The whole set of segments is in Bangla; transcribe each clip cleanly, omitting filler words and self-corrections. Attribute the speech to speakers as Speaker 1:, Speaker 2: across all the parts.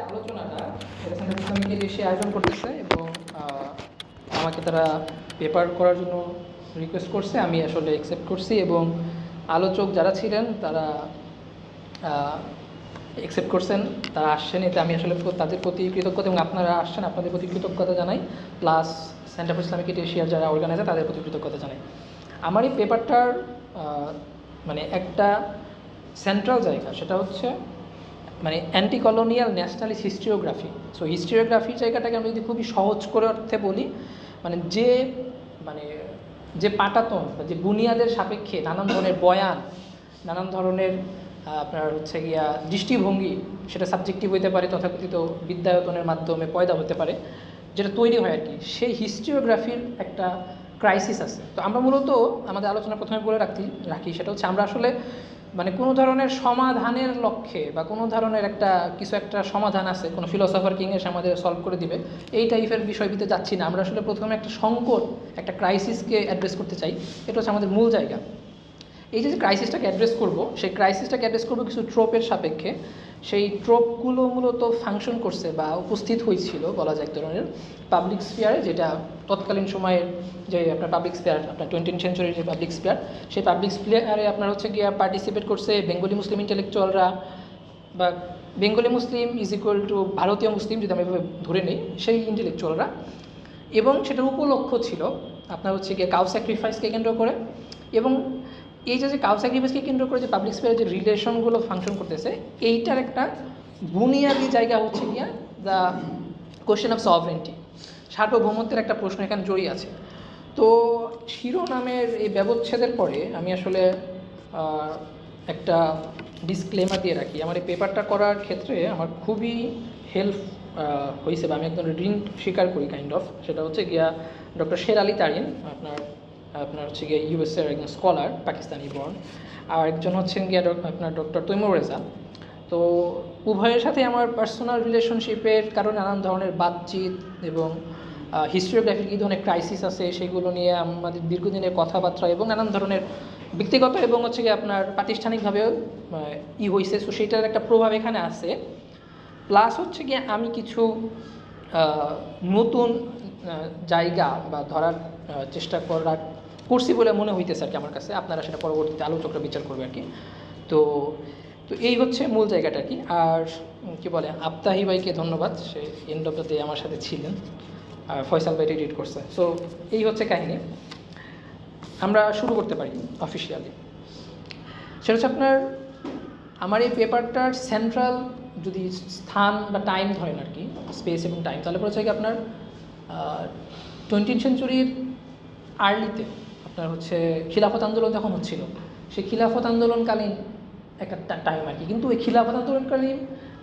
Speaker 1: যে আলোচনাটা এটা সেন্টার ইসলামিকের এসে আয়োজন করতেছে এবং আমাকে তারা পেপার করার জন্য রিকোয়েস্ট করছে, আমি আসলে অ্যাকসেপ্ট করছি এবং আলোচক যারা ছিলেন তারা অ্যাকসেপ্ট করছেন, তারা আসছেন, এতে আমি আসলে তাদের প্রতি কৃতজ্ঞতা এবং আপনারা আসছেন আপনাদের প্রতি কৃতজ্ঞতা জানাই, প্লাস সেন্টার ফর ইসলামিক এশিয়ার যারা অর্গানাইজার তাদের প্রতি কৃতজ্ঞতা জানাই। আমার এই পেপারটার মানে একটা সেন্ট্রাল জায়গা সেটা হচ্ছে মানে anti colonial nationalist historiography. So হিস্ট্রিওগ্রাফির জায়গাটাকে আমি যদি খুবই সহজ করে অর্থে বলি, মানে যে পাটাতন বা যে বুনিয়াদের সাপেক্ষে নানান ধরনের বয়ান, নানান ধরনের আপনার হচ্ছে গিয়া দৃষ্টিভঙ্গি, সেটা সাবজেক্টিভ হতে পারে, তথাকথিত বিদ্যায়তনের মাধ্যমে পয়দা হতে পারে, যেটা তৈরি হয় আর কি, সেই হিস্ট্রিওগ্রাফির একটা ক্রাইসিস আছে। তো আমরা মূলত আমাদের আলোচনা প্রথমে বলে রাখি সেটা হচ্ছে আমরা আসলে মানে কোনো ধরনের সমাধানের লক্ষ্যে বা কোনো ধরনের একটা সমাধান আছে, কোনো ফিলোসফার কিং এসে আমাদের সলভ করে দিবে, এই টাইপের বিষয়টিতে যাচ্ছি না। আমরা আসলে প্রথমে একটা সংকট, একটা ক্রাইসিসকে অ্যাড্রেস করতে চাই। এটা হচ্ছে আমাদের মূল জায়গা। এই যে ক্রাইসিসটাকে অ্যাড্রেস করব, সেই ক্রাইসিসটাকে অ্যাড্রেস করবো কিছু ট্রোপের সাপেক্ষে। সেই ট্রোপগুলো মূলত ফাংশন করছে বা উপস্থিত হয়েছিল বলা যায় এক ধরনের পাবলিক স্ফিয়ারে, যেটা তৎকালীন সময়ের যে আপনার পাবলিক স্ফিয়ার, আপনার 20th সেঞ্চুরির যে পাবলিক স্ফিয়ার, সেই পাবলিক স্ফিয়ারে আপনার হচ্ছে গিয়ে পার্টিসিপেট করছে বেঙ্গলি মুসলিম ইন্টেলেকচুয়ালরা, বা Bengali Muslim is equal to ভারতীয় মুসলিম যদি আমি এভাবে ধরে নিই, সেই ইন্টেলেকচুয়ালরা। এবং সেটার উপলক্ষ্য ছিল আপনার হচ্ছে গিয়ে কাউ স্যাক্রিফাইসকে কেন্দ্র করে। এবং এই যে কাউ স্যাক্রিফাইসকে কেন্দ্র করে যে পাবলিক স্পেয়ারে যে রিলেশনগুলো ফাংশন করতেছে, এইটার একটা বুনিয়াদি জায়গা হচ্ছে গিয়া দ্য কোশ্চেন অফ সভরেন্টি, সার্বভৌমত্বের একটা প্রশ্ন এখানে জড়িয়ে আছে। তো শিরোনামের এই ব্যবচ্ছেদের পরে আমি আসলে একটা ডিসক্লেমার দিয়ে রাখি, আমার এই পেপারটা করার ক্ষেত্রে আমার খুবই হেল্প হয়েছে বা আমি একদম ঋণ স্বীকার করি কাইন্ড অফ। সেটা হচ্ছে গিয়া ডক্টর শের আলী তারিন, আপনার হচ্ছে গিয়ে ইউএসএর একজন স্কলার, পাকিস্তানি বর্ন, আর একজন হচ্ছেন গিয়া আপনার ডক্টর তৈমুর রেজা। তো উভয়ের সাথে আমার পার্সোনাল রিলেশনশিপের কারণে নানান ধরনের বাতচিত এবং হিস্ট্রিওগ্রাফির কী ধরনের ক্রাইসিস আছে সেগুলো নিয়ে আমাদের দীর্ঘদিনের কথাবার্তা এবং নানান ধরনের ব্যক্তিগত এবং হচ্ছে গিয়ে আপনার প্রাতিষ্ঠানিকভাবেও হয়েছে। সো সেইটার একটা প্রভাব এখানে আছে। প্লাস হচ্ছে গিয়ে আমি কিছু নতুন জায়গা বা ধরার চেষ্টা করছি বলে মনে হইতেছে আর কি আমার কাছে। আপনারা সেটা পরবর্তীতে আলোচকরা বিচার করবে আর কি। তো এই হচ্ছে মূল জায়গাটা আর কি। আর কি বলে, আফতাহি ভাইকে ধন্যবাদ, সে এন্ড অফ দ্য ডে আমার সাথে ছিলেন, আর ফয়সাল ভাই এডিট করছে। সো এই হচ্ছে কাহিনী। আমরা শুরু করতে পারি অফিসিয়ালি। সেটা হচ্ছে আপনার আমার এই পেপারটার সেন্ট্রাল যদি স্থান বা টাইম ধরেন আর কি, স্পেস এবং টাইম, তাহলে পরে কি আপনার 20th সেঞ্চুরির আর্লিতে আপনার হচ্ছে খিলাফত আন্দোলন যখন হচ্ছিল, সেই খিলাফত আন্দোলনকালীন একটা টাইম আর কি। কিন্তু ওই খিলাফত আন্দোলনকালীন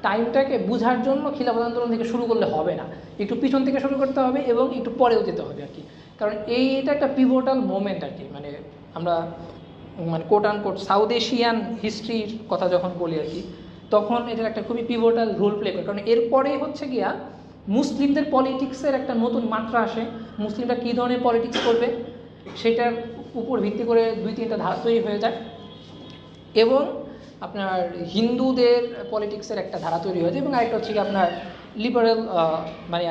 Speaker 1: টাইমটাকে বোঝার জন্য খিলাফত আন্দোলন থেকে শুরু করলে হবে না, একটু পিছন থেকে শুরু করতে হবে এবং একটু পরেও যেতে হবে আর কি। কারণ এইটা একটা পিভোটাল মোমেন্ট আর কি। মানে আমরা মানে কোট আন কোট সাউথ এশিয়ান হিস্ট্রির কথা যখন বলি আর কি, তখন এটার একটা খুবই পিভোটাল রোল প্লে করে। কারণ এরপরে হচ্ছে গিয়া মুসলিমদের পলিটিক্সের একটা নতুন মাত্রা আসে। মুসলিমরা কী ধরনের পলিটিক্স করবে সেটার উপর ভিত্তি করে 2-3টা ধারা তৈরি হয়ে যায়, এবং আপনার হিন্দুদের পলিটিক্সের একটা ধারা তৈরি হয়ে যায়, এবং আরেকটা হচ্ছে কি আপনার লিবারেল মানে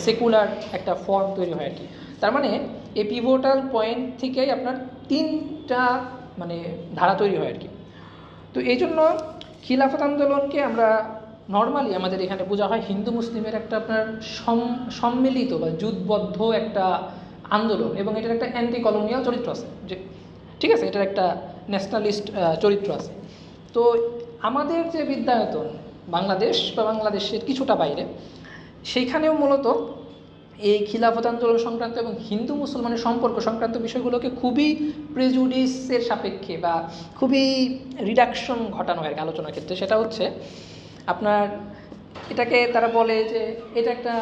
Speaker 1: সেকুলার একটা ফর্ম তৈরি হয় আর কি। তার মানে এই পিভোটাল পয়েন্ট থেকেই আপনার 3টা মানে ধারা তৈরি হয় আর কি। তো এই জন্য খিলাফত আন্দোলনকে আমরা নর্মালি আমাদের এখানে বোঝা হয় হিন্দু মুসলিমের একটা আপনার সম্মিলিত বা যুদ্ধবদ্ধ একটা আন্দোলন, এবং এটার একটা অ্যান্টি কলোনিয়াল চরিত্র আছে, যে ঠিক আছে, এটার একটা ন্যাশনালিস্ট চরিত্র আছে। তো আমাদের যে বিদ্যায়তন বাংলাদেশ বা বাংলাদেশের কিছুটা বাইরে, সেইখানেও মূলত এই খিলাফত আন্দোলন সংক্রান্ত এবং হিন্দু মুসলমানের সম্পর্ক সংক্রান্ত বিষয়গুলোকে খুবই প্রেজুডিসের সাপেক্ষে বা খুবই রিডাকশন ঘটানো হয় আলোচনার ক্ষেত্রে। সেটা হচ্ছে আপনার এটাকে তারা বলে যে এটা একটা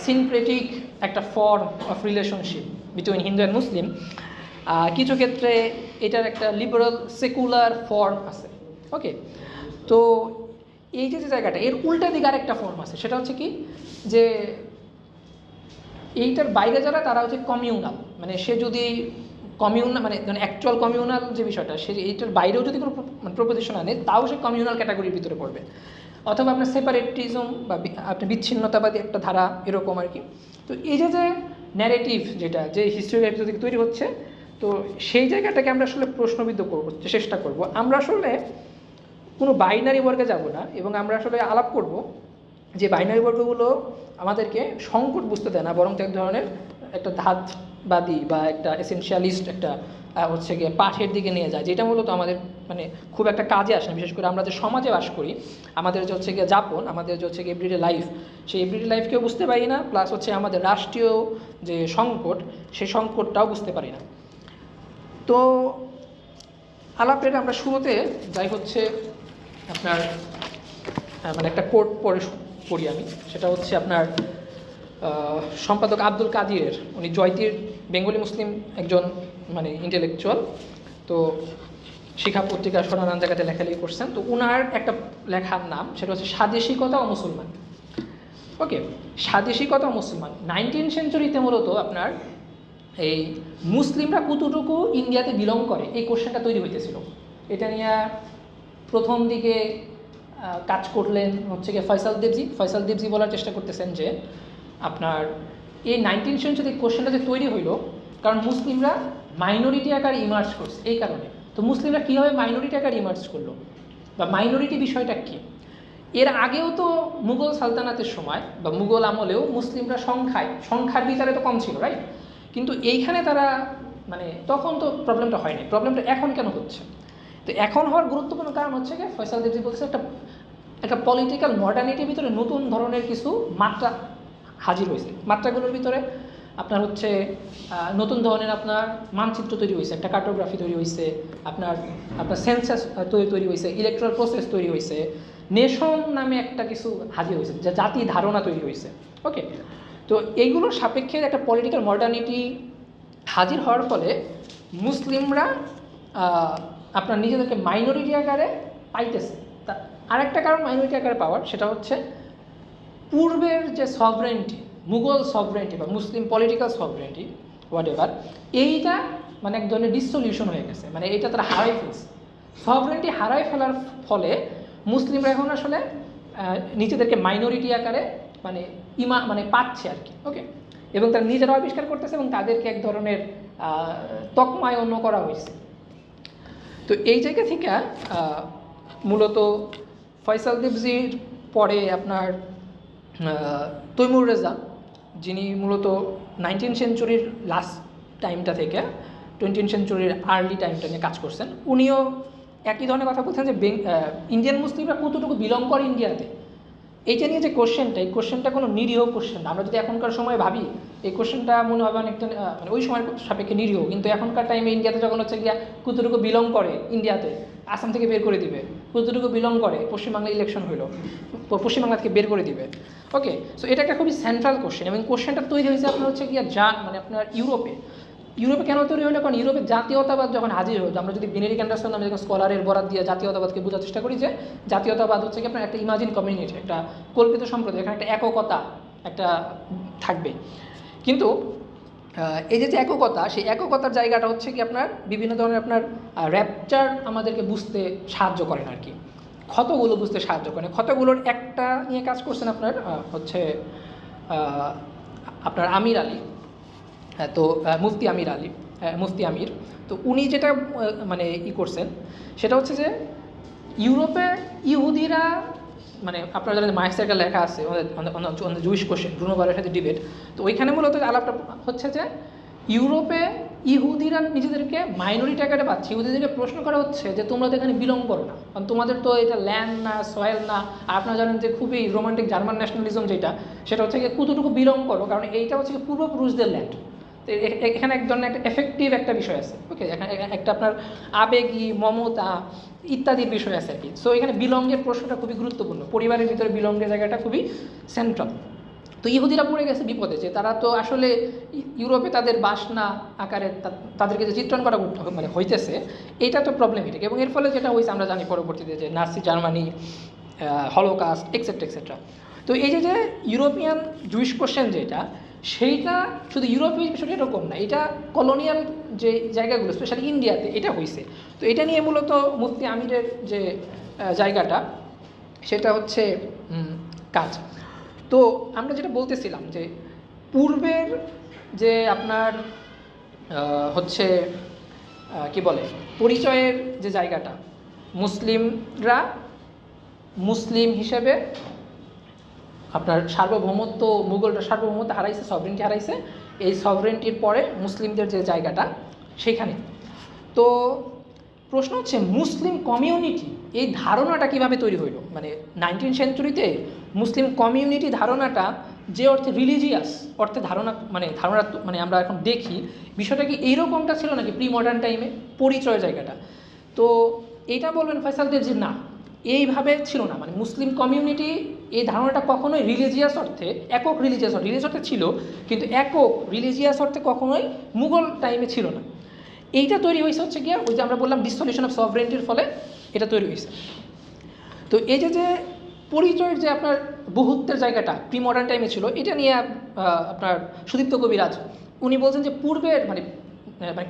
Speaker 1: সিনক্রেটিক একটা form of relationship between Hindu and Muslim. কিছু ক্ষেত্রে এটার একটা লিবারাল সেকুলার ফর্ম আছে। ওকে, তো এই যে জায়গাটা, এর উল্টা দিকে আরেকটা ফর্ম আছে, সেটা হচ্ছে কি যে এইটার বাইরে যারা তারা হচ্ছে কমিউনাল, মানে সে যদি কমিউনাল মানে অ্যাকচুয়াল কমিউনাল যে বিষয়টা, সে এইটার বাইরেও যদি কোনো প্রপোজিশন আনে তাও সে কমিউনাল ক্যাটাগরির ভিতরে পড়বে। অথবা আপনার সেপারেটিজম বা আপনার বিচ্ছিন্নতাবাদী একটা ধারা এরকম আর কি। তো এই যে যে ন্যারেটিভ যেটা যে হিস্টোরির থেকে তৈরি হচ্ছে, তো সেই জায়গাটাকে আমরা আসলে প্রশ্নবিদ্ধ করবো, চেষ্টা করব। আমরা আসলে কোনো বাইনারি বর্গে যাব না, এবং আমরা আসলে আলাপ করব যে বাইনারি বর্গগুলো আমাদেরকে সংকট বুঝতে দেয় না, বরং এক ধরনের একটা ধাতবাদী বা একটা এসেনশিয়ালিস্ট একটা হচ্ছে গিয়ে পাঠের দিকে নিয়ে যায়, যেটা মূলত আমাদের মানে খুব একটা কাজে আসে না। বিশেষ করে আমরা যে সমাজে বাস করি, আমাদের যে হচ্ছে গিয়ে যাপন, আমাদের যে হচ্ছে গিয়ে এভরিডে লাইফ, সেই এভরিডে লাইফকেও বুঝতে পারি না, প্লাস হচ্ছে আমাদের রাষ্ট্রীয় যে সংকট, সেই সংকটটাও বুঝতে পারি না। তো আলাপের আমরা শুরুতে যাই হচ্ছে আপনার মানে একটা কোট পড়ি আমি, সেটা হচ্ছে আপনার সম্পাদক আব্দুল কাদিরের। উনি জয়তীর বেঙ্গলি মুসলিম একজন মানে ইন্টেলেকচুয়াল, তো শিখা পত্রিকা নানান জায়গাতে লেখালেখি করছেন। তো উনার একটা লেখার নাম সেটা হচ্ছে স্বাদেশিকতা ও মুসলমান। ওকে, স্বাদেশিকতা ও মুসলমান 19 সেঞ্চুরিতে মূলত আপনার এই মুসলিমরা কতটুকু ইন্ডিয়াতে বিলং করে এই কোশ্চেনটা তৈরি হইতেছিল। এটা নিয়ে প্রথম দিকে কাজ করলেন হচ্ছে গিয়ে ফয়সাল দেবজি বলার চেষ্টা করতেছেন যে আপনার এই 19 সেঞ্চুরি কোশ্চেনটা যে তৈরি হইলো কারণ মুসলিমরা মাইনরিটি আকার ইমার্জ করছে, এই কারণে। তো মুসলিমরা কীভাবে মাইনরিটি আকার ইমার্জ করলো বা মাইনরিটি বিষয়টা কী? এর আগেও তো মুঘল সালতানাতের সময় বা মুঘল আমলেও মুসলিমরা সংখ্যার বিচারে তো কম ছিল, রাইট? কিন্তু এইখানে তারা মানে তখন তো প্রবলেমটা হয়নি, প্রবলেমটা এখন কেন হচ্ছে? তো এখন হওয়ার গুরুত্বপূর্ণ কারণ হচ্ছে কি, ফয়সাল দেবজি বলছে একটা পলিটিক্যাল মডার্নিটির ভিতরে নতুন ধরনের কিছু মাত্রা হাজির হয়েছে। মাত্রাগুলোর ভিতরে আপনার হচ্ছে নতুন ধরনের আপনার মানচিত্র তৈরি হয়েছে, একটা কার্টোগ্রাফি তৈরি হয়েছে, আপনার সেন্সাস তৈরি হয়েছে, ইলেকট্রাল প্রসেস তৈরি হয়েছে, নেশন নামে একটা কিছু হাজির হয়েছে, যা জাতি ধারণা তৈরি হয়েছে। ওকে, তো এইগুলোর সাপেক্ষে একটা পলিটিক্যাল মডার্নিটি হাজির হওয়ার ফলে মুসলিমরা আপনার নিজেদেরকে মাইনরিটি আকারে পাইতেছে। তা আরেকটা কারণ মাইনরিটি আকারে পাওয়ার, সেটা হচ্ছে পূর্বের যে সভরেন্টি, মুঘল সভরেন্টি বা মুসলিম পলিটিক্যাল সভরেন্টি হোয়াট এভার, এইটা মানে এক ধরনের ডিসলিউশন হয়ে গেছে, মানে এটা তারা হারাই ফেলছে। সভরেন্টি হারাই ফেলার ফলে মুসলিমরা এখন আসলে নিজেদেরকে মাইনরিটি আকারে মানে পাচ্ছে আর কি। ওকে, এবং তারা নিজেরাও আবিষ্কার করতেছে এবং তাদেরকে এক ধরনের তকমায়ন্য করা হয়েছে। তো এই জায়গা থেকে মূলত ফয়সাল দেবজির পরে আপনার তৈমুর রেজা, যিনি মূলত 19 সেঞ্চুরির লাস্ট টাইমটা থেকে 20 সেঞ্চুরির আর্লি টাইমটা নিয়ে কাজ করছেন, উনিও একই ধরনের কথা বলছেন যে ইন্ডিয়ান মুসলিমরা কতটুকু বিলং করে ইন্ডিয়াতে। এইটা নিয়ে যে কোশ্চেনটা, এই কোশ্চেনটা কোনো নিরীহ কোশ্চেন। আমরা যদি এখনকার সময় ভাবি, এই কোশ্চেনটা মনে হবে অনেকটা মানে ওই সময়ের সাপেক্ষে নিরীহ, কিন্তু এখনকার টাইমে ইন্ডিয়াতে যখন হচ্ছে গিয়া কতটুকু বিলং করে ইন্ডিয়াতে, আসাম থেকে বের করে দিবে, কতটুকু বিলং করে পশ্চিমবাংলায় ইলেকশন হইলো, পশ্চিমবাংলা থেকে বের করে দিবে। ওকে, সো এটা একটা খুবই সেন্ট্রাল কোশ্চেন, এবং কোশ্চেনটা তৈরি হয়েছে আপনার হচ্ছে গিয়া মানে আপনার ইউরোপে কেন তৈরি হলো? কারণ ইউরোপে জাতীয়তাবাদ যখন হাজির হলো, আমরা যদি বেনেডিক্ট অ্যান্ডারসন নামে যখন স্কলারের বরাত দিয়ে জাতীয়তাবাদকে বোঝার চেষ্টা করি যে জাতীয়তাবাদ হচ্ছে কি আপনার একটা ইমাজিন কমিউনিটি, একটা কল্পিত সম্প্রদায়, এখানে একটা এককতা একটা থাকবে। কিন্তু এই যে এককতা, সেই এককতার জায়গাটা হচ্ছে কি আপনার বিভিন্ন ধরনের আপনার র্যাপচার আমাদেরকে বুঝতে সাহায্য করেন আর কি, ক্ষতগুলো বুঝতে সাহায্য করেন। ক্ষতগুলোর একটা নিয়ে কাজ করছেন আপনার হচ্ছে আপনার আমির আলী, তো মুফতি আমির। তো উনি যেটা মানে করছেন সেটা হচ্ছে যে ইউরোপে ইহুদিরা মানে আপনারা জানেন মার্ক্সের একটা লেখা আছে জুইশ কোশ্চেন, ব্রুনো বারের সাথে ডিবেট। তো ওইখানে মূলত আলাপটা হচ্ছে যে ইউরোপে ইহুদিরা নিজেদেরকে মাইনরিটি আকারে পাচ্ছে। ইহুদিদেরকে প্রশ্ন করা হচ্ছে যে তোমরা তো এখানে বিলং করো না, কারণ তোমাদের তো এটা ল্যান্ড না, সয়েল না। আর আপনারা জানেন যে খুবই রোমান্টিক জার্মান ন্যাশনালিজম যেটা, সেটা হচ্ছে কি কতটুকু বিলং করো, কারণ এইটা হচ্ছে পূর্বপুরুষদের ল্যান্ড। তো এখানে এক ধরনের একটা এফেক্টিভ একটা বিষয় আছে। ওকে, এখানে একটা আপনার আবেগী মমতা ইত্যাদির বিষয় আছে আর কি। সো এখানে বিলঙ্গের প্রশ্নটা খুবই গুরুত্বপূর্ণ, পরিবারের ভিতরে বিলঙ্গের জায়গাটা খুবই সেন্ট্রাল। তো ইহুদিরা পড়ে গেছে বিপদে, যে তারা তো আসলে ইউরোপে তাদের বাসনা আকারে তাদেরকে যে চিত্রণ করা মানে হইতেছে, এটা তো প্রবলেমেটিক। এবং এর ফলে যেটা হয়েছে আমরা জানি পরবর্তীতে যে Nazi Germany, Holocaust etcetera etcetera. তো এই যে ইউরোপিয়ান জুইশ কোশ্চেন যেটা, সেইটা শুধু ইউরোপীয় বিষয়টা এরকম না, এটা কলোনিয়াল যে জায়গাগুলো স্পেশালি ইন্ডিয়াতে এটা হয়েছে। তো এটা নিয়ে মূলত মুফতি আমিরের যে জায়গাটা, সেটা হচ্ছে কাজ। তো আমরা যেটা বলতেছিলাম যে পূর্বের যে আপনার হচ্ছে কি বলে পরিচয়ের যে জায়গাটা, মুসলিমরা মুসলিম হিসেবে আপনার সার্বভৌমত্ব, মুঘলরা সার্বভৌমত্ব হারাইছে, সভরেন্টি হারাইছে, এই সভরেন্টির পরে মুসলিমদের যে জায়গাটা সেখানে। তো প্রশ্ন হচ্ছে মুসলিম কমিউনিটি এই ধারণাটা কিভাবে তৈরি হইল, মানে 19 সেঞ্চুরিতে মুসলিম কমিউনিটি ধারণাটা যে অর্থে রিলিজিয়াস অর্থে ধারণা মানে আমরা এখন দেখি বিষয়টা কি এইরকমটা ছিল নাকি প্রি মডার্ন টাইমে পরিচয় জায়গাটা? তো এইটা বলবেন ফয়সালদের যে না, এইভাবে ছিল না, মানে মুসলিম কমিউনিটি এই ধারণাটা কখনোই রিলিজিয়াস অর্থে একক রিলিজিয়াস অর্থে ছিল, কিন্তু একক রিলিজিয়াস অর্থে কখনোই মুঘল টাইমে ছিল না। এইটা তৈরি হয়েছে হচ্ছে গিয়া ওই যে আমরা বললাম ডিসলিউশন অফ সভরেন্টির ফলে এটা তৈরি হয়েছে। তো এই যে পরিচয়ের যে আপনার বহুত্বের জায়গাটা প্রি মডার্ন টাইমে ছিল, এটা নিয়ে আপনার সুদীপ্ত কবিরাজ উনি বলছেন যে পূর্বের মানে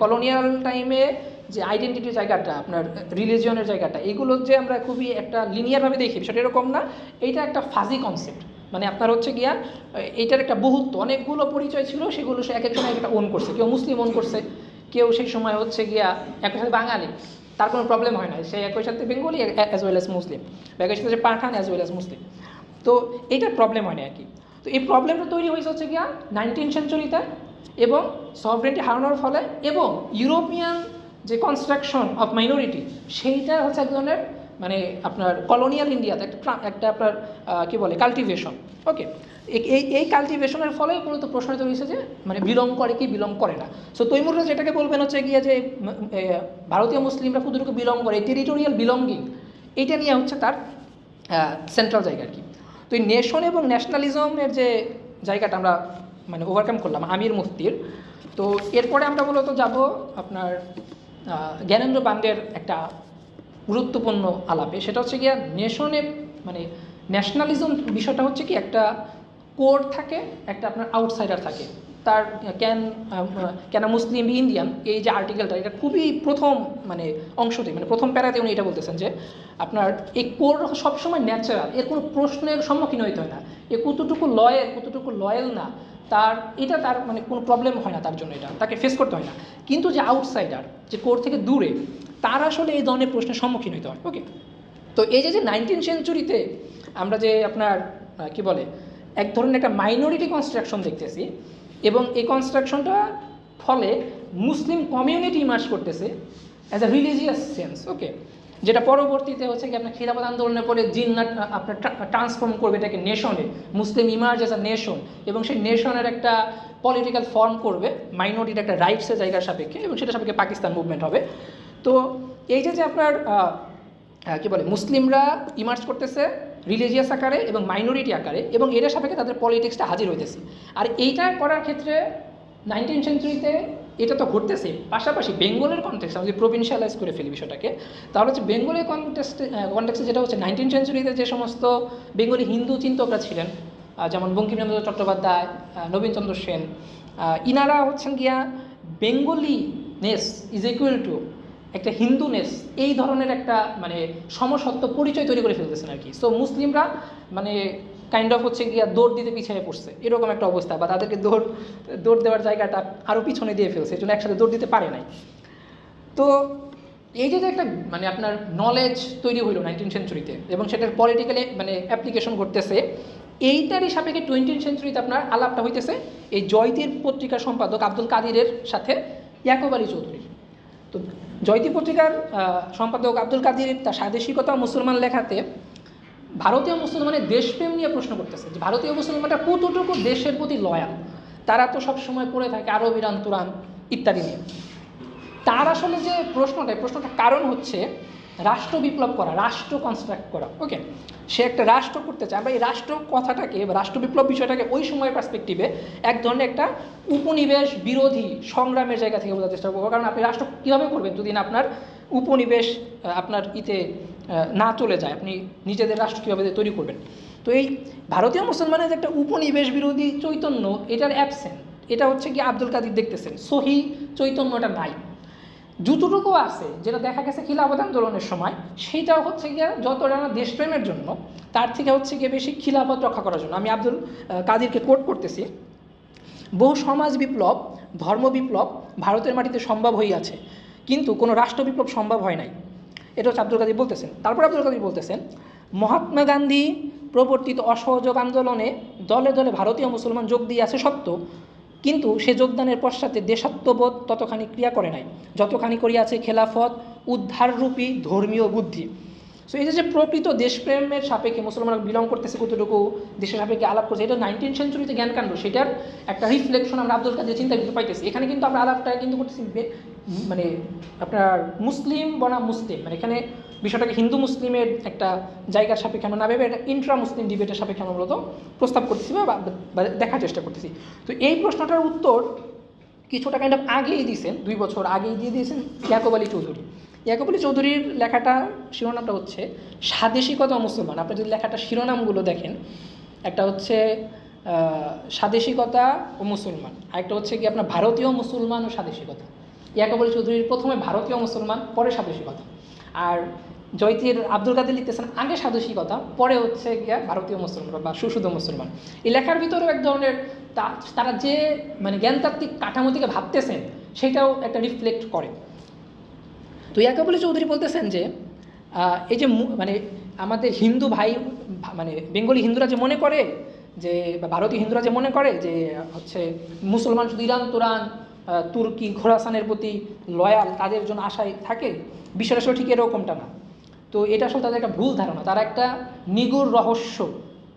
Speaker 1: কলোনিয়াল টাইমে যে আইডেন্টিটির জায়গাটা, আপনার রিলিজিয়নের জায়গাটা, এগুলো যে আমরা খুবই একটা লিনিয়ারভাবে দেখি সেটা এরকম না, এইটা একটা ফাজি কনসেপ্ট। মানে আপনার হচ্ছে গিয়া এইটার একটা বহুত্ব, অনেকগুলো পরিচয় ছিল, সেগুলো সে এক একজন একটা ওন করছে, কেউ মুসলিম ওন করছে, কেউ সেই সময় হচ্ছে গিয়া একই সাথে বাঙালি, তার কোনো প্রবলেম হয় না, সে একই সাথে বেঙ্গলি অ্যাজ ওয়েল অ্যাজ মুসলিম, বা একই সাথে পাঠান অ্যাজ ওয়েল অ্যাজ মুসলিম। তো এইটার প্রবলেম হয় না আর কি। তো এই প্রবলেমটা তৈরি হয়েছে হচ্ছে গিয়া 19 সেঞ্চুরিতে, এবং সভরেন্টি হারানোর ফলে, এবং ইউরোপিয়ান যে কনস্ট্রাকশন অফ মাইনরিটি সেইটা হচ্ছে এক ধরনের মানে আপনার কলোনিয়াল ইন্ডিয়াতে একটা আপনার কী বলে কাল্টিভেশন। ওকে, এই কাল্টিভেশনের ফলে মূলত প্রশ্ন তৈরি হয়েছে যে মানে বিলং করে কি বিলং করে না। সো তৈমুররা যেটাকে বলবেন হচ্ছে গিয়ে যে ভারতীয় মুসলিমরা কতটুকু বিলং করে, টেরিটোরিয়াল বিলঙ্গিং, এইটা নিয়ে হচ্ছে তার সেন্ট্রাল জায়গা আর কি। তো এই নেশন এবং ন্যাশনালিজমের যে জায়গাটা আমরা মানে ওভারকাম করলাম আমির মুফতির। তো এরপরে আমরা মূলত যাব আপনার জ্ঞানেন্দ্র বান্ডের একটা গুরুত্বপূর্ণ আলাপে, সেটা হচ্ছে গিয়া নেশনে মানে ন্যাশনালিজম বিষয়টা হচ্ছে কি একটা কোর থাকে, একটা আপনার আউটসাইডার থাকে। তার কেন মুসলিম ইন্ডিয়ান এই যে আর্টিকেলটা, এটা খুবই প্রথম মানে অংশতে, মানে প্রথম প্যারাতে উনি এটা বলতেছেন যে আপনার এই কোর সবসময় ন্যাচারাল, এর কোনো প্রশ্নের সম্মুখীন হইতে হয় না, এ কতটুকু লয়াল না, তার মানে কোনো প্রবলেম হয় না তার জন্য, এটা তাকে ফেস করতে হয় না। কিন্তু যে আউটসাইডার, যে কোর থেকে দূরে, তার আসলে এই ধরনের প্রশ্নের সম্মুখীন হইতে হয়। ওকে, তো এই যে 19 সেঞ্চুরিতে আমরা যে আপনার কি বলে এক ধরনের একটা মাইনরিটি কনস্ট্রাকশন দেখতেছি, এবং এই কনস্ট্রাকশনটা ফলে মুসলিম কমিউনিটি ইমার্জ করতেছে অ্যাজ আ রিলিজিয়াস সেন্স। ওকে, যেটা পরবর্তীতে হচ্ছে কি আপনার খিলাফত আন্দোলনের পরে জিন্নাত আপনার ট্রান্সফর্ম করবে এটাকে নেশনে, মুসলিম ইমার্জ অ্যাজ আ নেশন, এবং সেই নেশনের একটা পলিটিক্যাল ফর্ম করবে মাইনরিটির একটা রাইটসের জায়গার সাপেক্ষে, এবং সেটা সাপেক্ষে পাকিস্তান মুভমেন্ট হবে। তো এই যে আপনার কী বলে মুসলিমরা ইমার্জ করতেছে রিলিজিয়াস আকারে এবং মাইনরিটি আকারে, এবং এর সাপেক্ষে তাদের পলিটিক্সটা হাজির হইতেছে। আর এইটা করার ক্ষেত্রে 19 সেঞ্চুরিতে এটা তো ঘটতেছে, পাশাপাশি বেঙ্গলের কনটেক্সট আমরা যদি প্রভিনশিয়ালাইজ করে ফেলি বিষয়টাকে, তাহলে হচ্ছে বেঙ্গলের কনটেক্সটে যেটা হচ্ছে 19 সেঞ্চুরিতে যে সমস্ত বেঙ্গলি হিন্দু চিন্তকরা ছিলেন, যেমন বঙ্কিমচন্দ্র চট্টোপাধ্যায়, নবীনচন্দ্র সেন, ইনারা হচ্ছেন গিয়া বেঙ্গলিনেস ইজ ইকুয়াল টু একটা হিন্দুনেস, এই ধরনের একটা মানে সমসত্ব পরিচয় তৈরি করে ফেলতেছেন আর কি। সো মুসলিমরা মানে কাইন্ড অফ হচ্ছে গিয়া দৌড় দিতে পিছিয়ে পড়ছে, এরকম একটা অবস্থা, বা তাদেরকে দৌড় দেওয়ার জায়গাটা আরও পিছনে দিয়ে ফেলছে, এই জন্য একসাথে দৌড় দিতে পারে নাই। তো এই যে একটা মানে আপনার নলেজ তৈরি হইল 19 সেঞ্চুরিতে, এবং সেটার পলিটিক্যালি মানে অ্যাপ্লিকেশন করতেছে, এইটারই সাপেক্ষে 20 সেঞ্চুরিতে আপনার আলাপটা হইতেছে এই জয়তীর পত্রিকার সম্পাদক আব্দুল কাদিরের সাথে ইয়াকুব আলী চৌধুরীর। তো জয়তী পত্রিকার সম্পাদক আব্দুল কাদির তার স্বাদেশিকতা মুসলমান লেখাতে ভারতীয় মুসলমানের দেশপ্রেম নিয়ে প্রশ্ন করতেছে, যে ভারতীয় মুসলমানরা কতটুকু দেশের প্রতি লয়াল, তারা তো সবসময় পড়ে থাকে আরব ইরান তুরান ইত্যাদি নিয়ে। তার আসলে যে প্রশ্নটা কারণ হচ্ছে রাষ্ট্র বিপ্লব করা, রাষ্ট্র কনস্ট্রাক্ট করা। ওকে, সে একটা রাষ্ট্র করতে চায়। আমরা এই রাষ্ট্র কথাটাকে বা রাষ্ট্র বিপ্লব বিষয়টাকে ওই সময়ের পার্সপেক্টিভে এক ধরনের একটা উপনিবেশ বিরোধী সংগ্রামের জায়গা থেকে বোঝার চেষ্টা করবো। কারণ আপনি রাষ্ট্র কীভাবে করবেন যদি না আপনার উপনিবেশ আপনার না চলে যায়, আপনি নিজেদের রাষ্ট্র কীভাবে তৈরি করবেন। তো এই ভারতীয় মুসলমানের যে একটা উপনিবেশ বিরোধী চৈতন্য, এটার অ্যাবসেন্ট, এটা হচ্ছে কি আব্দুল কাদির দেখতেছেন, সহি চৈতন্যটা নাই। যতটুকু আছে যেটা দেখা গেছে খিলাফত আন্দোলনের সময়, সেইটাও হচ্ছে গিয়ে যতটা না দেশপ্রেমের জন্য, তার থেকে হচ্ছে গিয়ে বেশি খিলাফত রক্ষা করার জন্য। আমি আব্দুল কাদিরকে কোট করতেছি, বহু সমাজ বিপ্লব, ধর্ম বিপ্লব ভারতের মাটিতে সম্ভব হইয়াছে, কিন্তু কোনো রাষ্ট্র বিপ্লব সম্ভব হয় নাই। এটা হচ্ছে আব্দুল কাদির বলতেছেন। তারপর আব্দুল কাদির বলতেছেন, মহাত্মা গান্ধী প্রবর্তিত অসহযোগ আন্দোলনে দলে দলে ভারতীয় মুসলমান যোগ দিয়েছে সত্য, কিন্তু সে যোগদানের পশ্চাতে দেশাত্মবোধ ততখানি ক্রিয়া করে নাই যতখানি করিয়াছে খেলাফত উদ্ধাররূপী ধর্মীয় বুদ্ধি। সো এই যে প্রকৃত দেশপ্রেমের সাপেক্ষে মুসলমানরা বিলং করতেছে, কতটুকু দেশের সাপেক্ষে আলাপ করছে, এটা 19th সেঞ্চুরিতে জ্ঞানকাণ্ড, সেটার একটা রিফ্লেকশন আমরা আব্দুল কাদের চিন্তা করতে পাইতেছি। এখানে কিন্তু আমরা আলাপটা কিন্তু করতেছি মানে আপনার মুসলিম বনাম মুসলিম, মানে এখানে বিষয়টাকে হিন্দু মুসলিমের একটা জায়গার সাপেক্ষে আমরা না ভেবে এটা ইন্ট্রা মুসলিম ডিবেটের সাপেক্ষে আমরা মূলত প্রস্তাব করতেছি বা দেখার চেষ্টা করতেছি। তো এই প্রশ্নটার উত্তর কিছুটা কাইন্ড অফ আগেই দিয়েছেন, 2 বছর আগেই দিয়ে দিয়েছেন ইয়াকুব আলী চৌধুরী। ইয়াকুব আলী চৌধুরীর লেখাটা শিরোনামটা হচ্ছে স্বাদেশিকতা ও মুসলমান। আপনি যদি লেখাটা শিরোনামগুলো দেখেন, একটা হচ্ছে স্বাদেশিকতা ও মুসলমান, আরেকটা হচ্ছে কি আপনার ভারতীয় মুসলমান ও স্বাদেশিকতা। ইয়াকুব আলী চৌধুরীর প্রথমে ভারতীয় মুসলমান, পরে স্বাদেশিকতা। আর জয়তীর আব্দুল কাদের লিখতেছেন আগে স্বাদেশিকতা, পরে হচ্ছে গিয়া ভারতীয় মুসলমান বা সুশুদ্ধ মুসলমান। এই লেখার ভিতরেও এক ধরনের তারা যে মানে জ্ঞানতাত্ত্বিক কাঠামো থেকে ভাবতেছেন সেটাও একটা রিফ্লেক্ট করে। তো ইয়াকুব আলী চৌধুরী বলতেছেন যে এই যে মানে আমাদের হিন্দু ভাই মানে বেঙ্গলি হিন্দুরা যে মনে করে যে, বা ভারতীয় হিন্দুরা যে মনে করে যে হচ্ছে মুসলমান শুধু ইরান তুরান তুর্কি খোরাসানের প্রতি লয়াল, তাদের জন্য আশায় থাকে, বিষয়টা আসলে ঠিক এরকমটা না। তো এটা আসলে তাদের একটা ভুল ধারণা, তারা একটা নিগুড় রহস্য,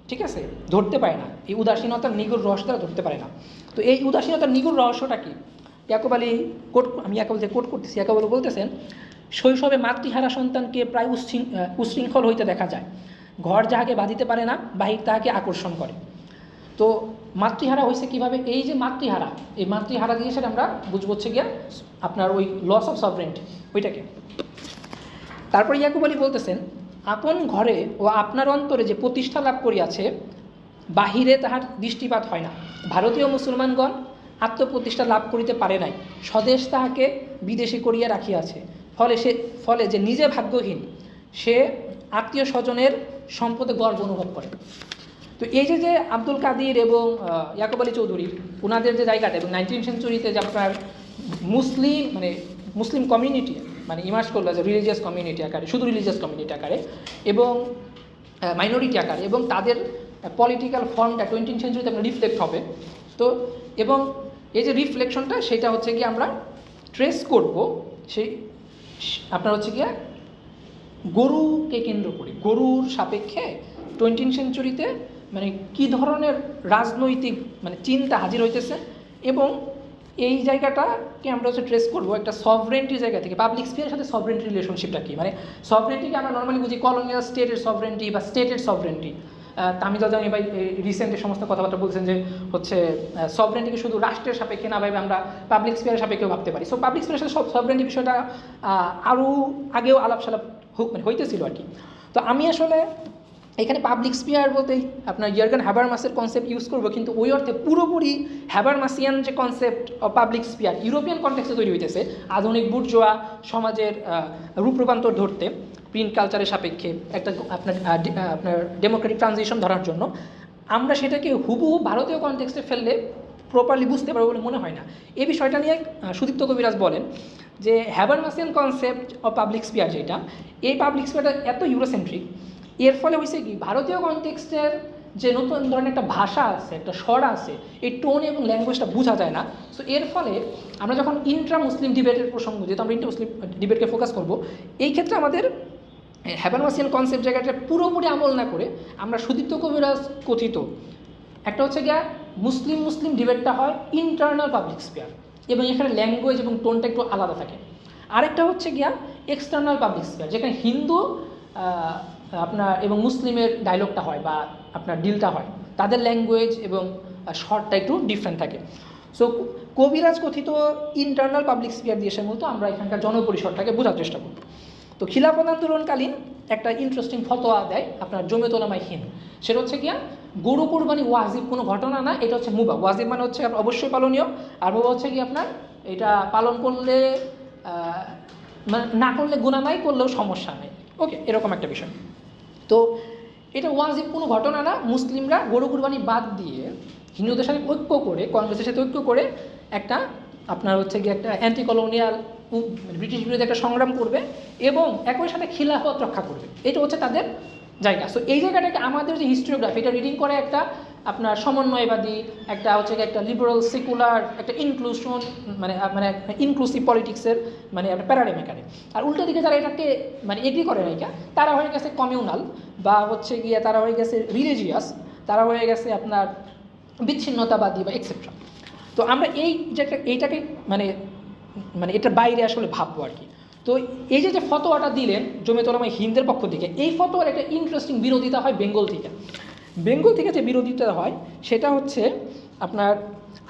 Speaker 1: ঠিক আছে, ধরতে পারে না, এই উদাসীনতার নিগুড় রহস্য তারা ধরতে পারে না। তো এই উদাসীনতার নিগুড় রহস্যটা কি? ইয়াকুব আলী আমি ইয়াকুব আলী কোট করতেছি। ইয়াকুব আলী বলতেছেন, শৈশবে মাতৃহারা সন্তানকে প্রায় উশৃঙ্খল হইতে দেখা যায়, ঘর যাহাকে বাঁধিতে পারে না, বাহির তাহাকে আকর্ষণ করে। তো মাতৃহারা হয়েছে কীভাবে? এই যে মাতৃহারা, এই মাতৃহারা দিয়ে সেটা আমরা বুঝবো হচ্ছে গিয়া আপনার ওই লস অফ সভরেন্টি ওইটাকে। তারপর ইয়াকুব আলী বলতেছেন, আপন ঘরে ও আপনার অন্তরে যে প্রতিষ্ঠা লাভ করিয়াছে, বাহিরে তাহার দৃষ্টিপাত হয় না। ভারতীয় মুসলমানগণ আত্মপ্রতিষ্ঠা লাভ করিতে পারে নাই, স্বদেশ তাহাকে বিদেশে করিয়া রাখিয়াছে। ফলে যে নিজে ভাগ্যহীন, সে আত্মীয় স্বজনের সম্পদে গর্ব অনুভব করে। তো এই যে আব্দুল কাদির এবং ইয়াকুব আলী চৌধুরীর ওনাদের যে জায়গাটা, এবং 19th সেঞ্চুরিতে যে আপনার মুসলিম কমিউনিটি মানে ইমার্জ করলো যে রিলিজিয়াস কমিউনিটি আকারে, শুধু রিলিজিয়াস কমিউনিটি আকারে এবং মাইনরিটি আকারে, এবং তাদের পলিটিক্যাল ফর্মটা 20th সেঞ্চুরিতে আপনার রিফ্লেক্ট হবে। তো এবং এই যে রিফ্লেকশনটা সেটা হচ্ছে কি আমরা ট্রেস করব সেই আপনার হচ্ছে গিয়ে গরুকে কেন্দ্র করে, গরুর সাপেক্ষে 20th সেঞ্চুরিতে মানে কী ধরনের রাজনৈতিক মানে চিন্তা হাজির হইতেছে, এবং এই জায়গাটাকে আমরা হচ্ছে ট্রেস করবো একটা সভরেন্টির জায়গা থেকে। পাবলিক স্পিয়ারের সাথে সভরেন্টি রিলেশনশিপটা কী, মানে সভরেন্টিকে আমরা নর্মালি বুঝি কলোনিয়াল স্টেটের সভরেন্টি বা স্টেটের সভরেন্টি। তামিজাল জামি ভাই রিসেন্ট এই সমস্ত কথাবার্তা বলছেন যে হচ্ছে সভরেন্টিকে শুধু রাষ্ট্রের সাপেক্ষে না ভাবে আমরা পাবলিক স্পিয়ারের সাপেক্ষেও ভাবতে পারি। সো পাবলিক স্পিয়ারের সাথে সভরেন্টি বিষয়টা আরও আগেও আলাপ সালাপ হইতেছিল আর কি। তো আমি আসলে এখানে পাবলিক স্পিয়ার বলতেই আপনার ইয়ার্গান হ্যাবারমাসের কনসেপ্ট ইউজ করবো, কিন্তু ওই অর্থে পুরোপুরি হ্যাবারমাসিয়ান যে concept of public sphere European কনটেক্সটে তৈরি হইতেছে আধুনিক বুর্জোয়া সমাজের রূপরূপান্তর ধরতে, প্রিন্ট কালচারের সাপেক্ষে একটা আপনার ডেমোক্রেটিক ট্রানজিশন ধরার জন্য, আমরা সেটাকে হুবহু ভারতীয় কনটেক্সটে ফেললে প্রপারলি বুঝতে পারবো বলে মনে হয় না। এই বিষয়টা নিয়ে সুদীপ্ত কবিরাজ বলেন যে হ্যাবারমাসিয়ান কনসেপ্ট অফ পাবলিক স্পিয়ার যেটা, এই পাবলিক স্পিয়ারটা এত ইউরোসেন্ট্রিক, এর ফলে হয়েছে কি ভারতীয় কনটেক্সটের যে নতুন ধরনের একটা ভাষা আছে, একটা স্বর আছে, এই টোন এবং ল্যাঙ্গুয়েজটা বোঝা যায় না। সো এর ফলে আমরা যখন ইন্ট্রা মুসলিম ডিবেটের প্রসঙ্গ, যেহেতু আমরা ইন্ট্রা মুসলিম ডিবেটকে ফোকাস করবো, এই ক্ষেত্রে আমাদের হ্যাবারমাসিয়ান কনসেপ্ট জায়গাটা পুরোপুরি আমল না করে আমরা সুদীপ্ত কবিরাজ কথিত একটা হচ্ছে গিয়া মুসলিম ডিবেটটা হয় ইন্টারনাল পাবলিক স্পিয়ার, এবং এখানে ল্যাঙ্গুয়েজ এবং টোনটা একটু আলাদা থাকে। আরেকটা হচ্ছে গিয়া এক্সটার্নাল পাবলিক স্পিয়ার, যেখানে হিন্দু আপনার এবং মুসলিমের ডায়লগটা হয় বা আপনার ডিলটা হয়, তাদের ল্যাঙ্গুয়েজ এবং শর্টটা একটু ডিফারেন্ট থাকে। সো কবিরাজ কথিত ইন্টারনাল পাবলিক স্পিয়ার দিয়ে মূলত আমরা এখানকার জনপরিসরটাকে বোঝার চেষ্টা করব। তো খিলাফত আন্দোলনকালীন একটা ইন্টারেস্টিং ফতোয়া দেয় আপনার জমিয়ত উলামায়ে হিন্দ, সেটা হচ্ছে গিয়া গরু কোরবানি ওয়াজিব কোনো ঘটনা না, এটা হচ্ছে মুবাহ। ওয়াজিব মানে হচ্ছে অবশ্যই পালনীয়, আর মুবাহ হচ্ছে কি আপনার এটা পালন করলে মানে না করলে গুনাহ নাই, করলেও সমস্যা নেই। ওকে, এরকম একটা বিষয়। তো এটা ওয়াজিব কোনো ঘটনা না। মুসলিমরা গরু কুরবানি বাদ দিয়ে হিন্দুদের সাথে ঐক্য করে, কংগ্রেসের সাথে ঐক্য করে একটা আপনার হচ্ছে গিয়ে একটা অ্যান্টি কলোনিয়াল ব্রিটিশ বিরোধী একটা সংগ্রাম করবে এবং একই সাথে খিলাফত রক্ষা করবে। এটা হচ্ছে তাদের জায়গা। সো এই জায়গাটাকে আমাদের যে হিস্টোরিওগ্রাফি, এটা রিডিং করে একটা আপনার সমন্বয়বাদী, একটা হচ্ছে একটা লিবারাল সেকুলার, একটা ইনক্লুশন, মানে মানে ইনক্লুসিভ পলিটিক্সের মানে একটা প্যারাডাইম এখানে। আর উল্টো দিকে যারা এটাকে মানে এগ্রি করে না, এটা তারা হয়ে গেছে কমিউনাল, বা হচ্ছে গিয়ে তারা হয়ে গেছে রিলিজিয়াস, তারা হয়ে গেছে আপনার বিচ্ছিন্নতাবাদী বা এক্সেট্রা। তো আমরা এই যে এইটাকে মানে মানে এটার বাইরে আসলে ভাববো আর কি। তো এই যে ফতোয়াটা দিলেন জমিয়তুল উলামা হিন্দের পক্ষ থেকে, এই ফতোয়ার একটা ইন্টারেস্টিং বিরোধিতা হয় বেঙ্গল থেকে। বেঙ্গল থেকে যে বিরোধিতা হয় সেটা হচ্ছে আপনার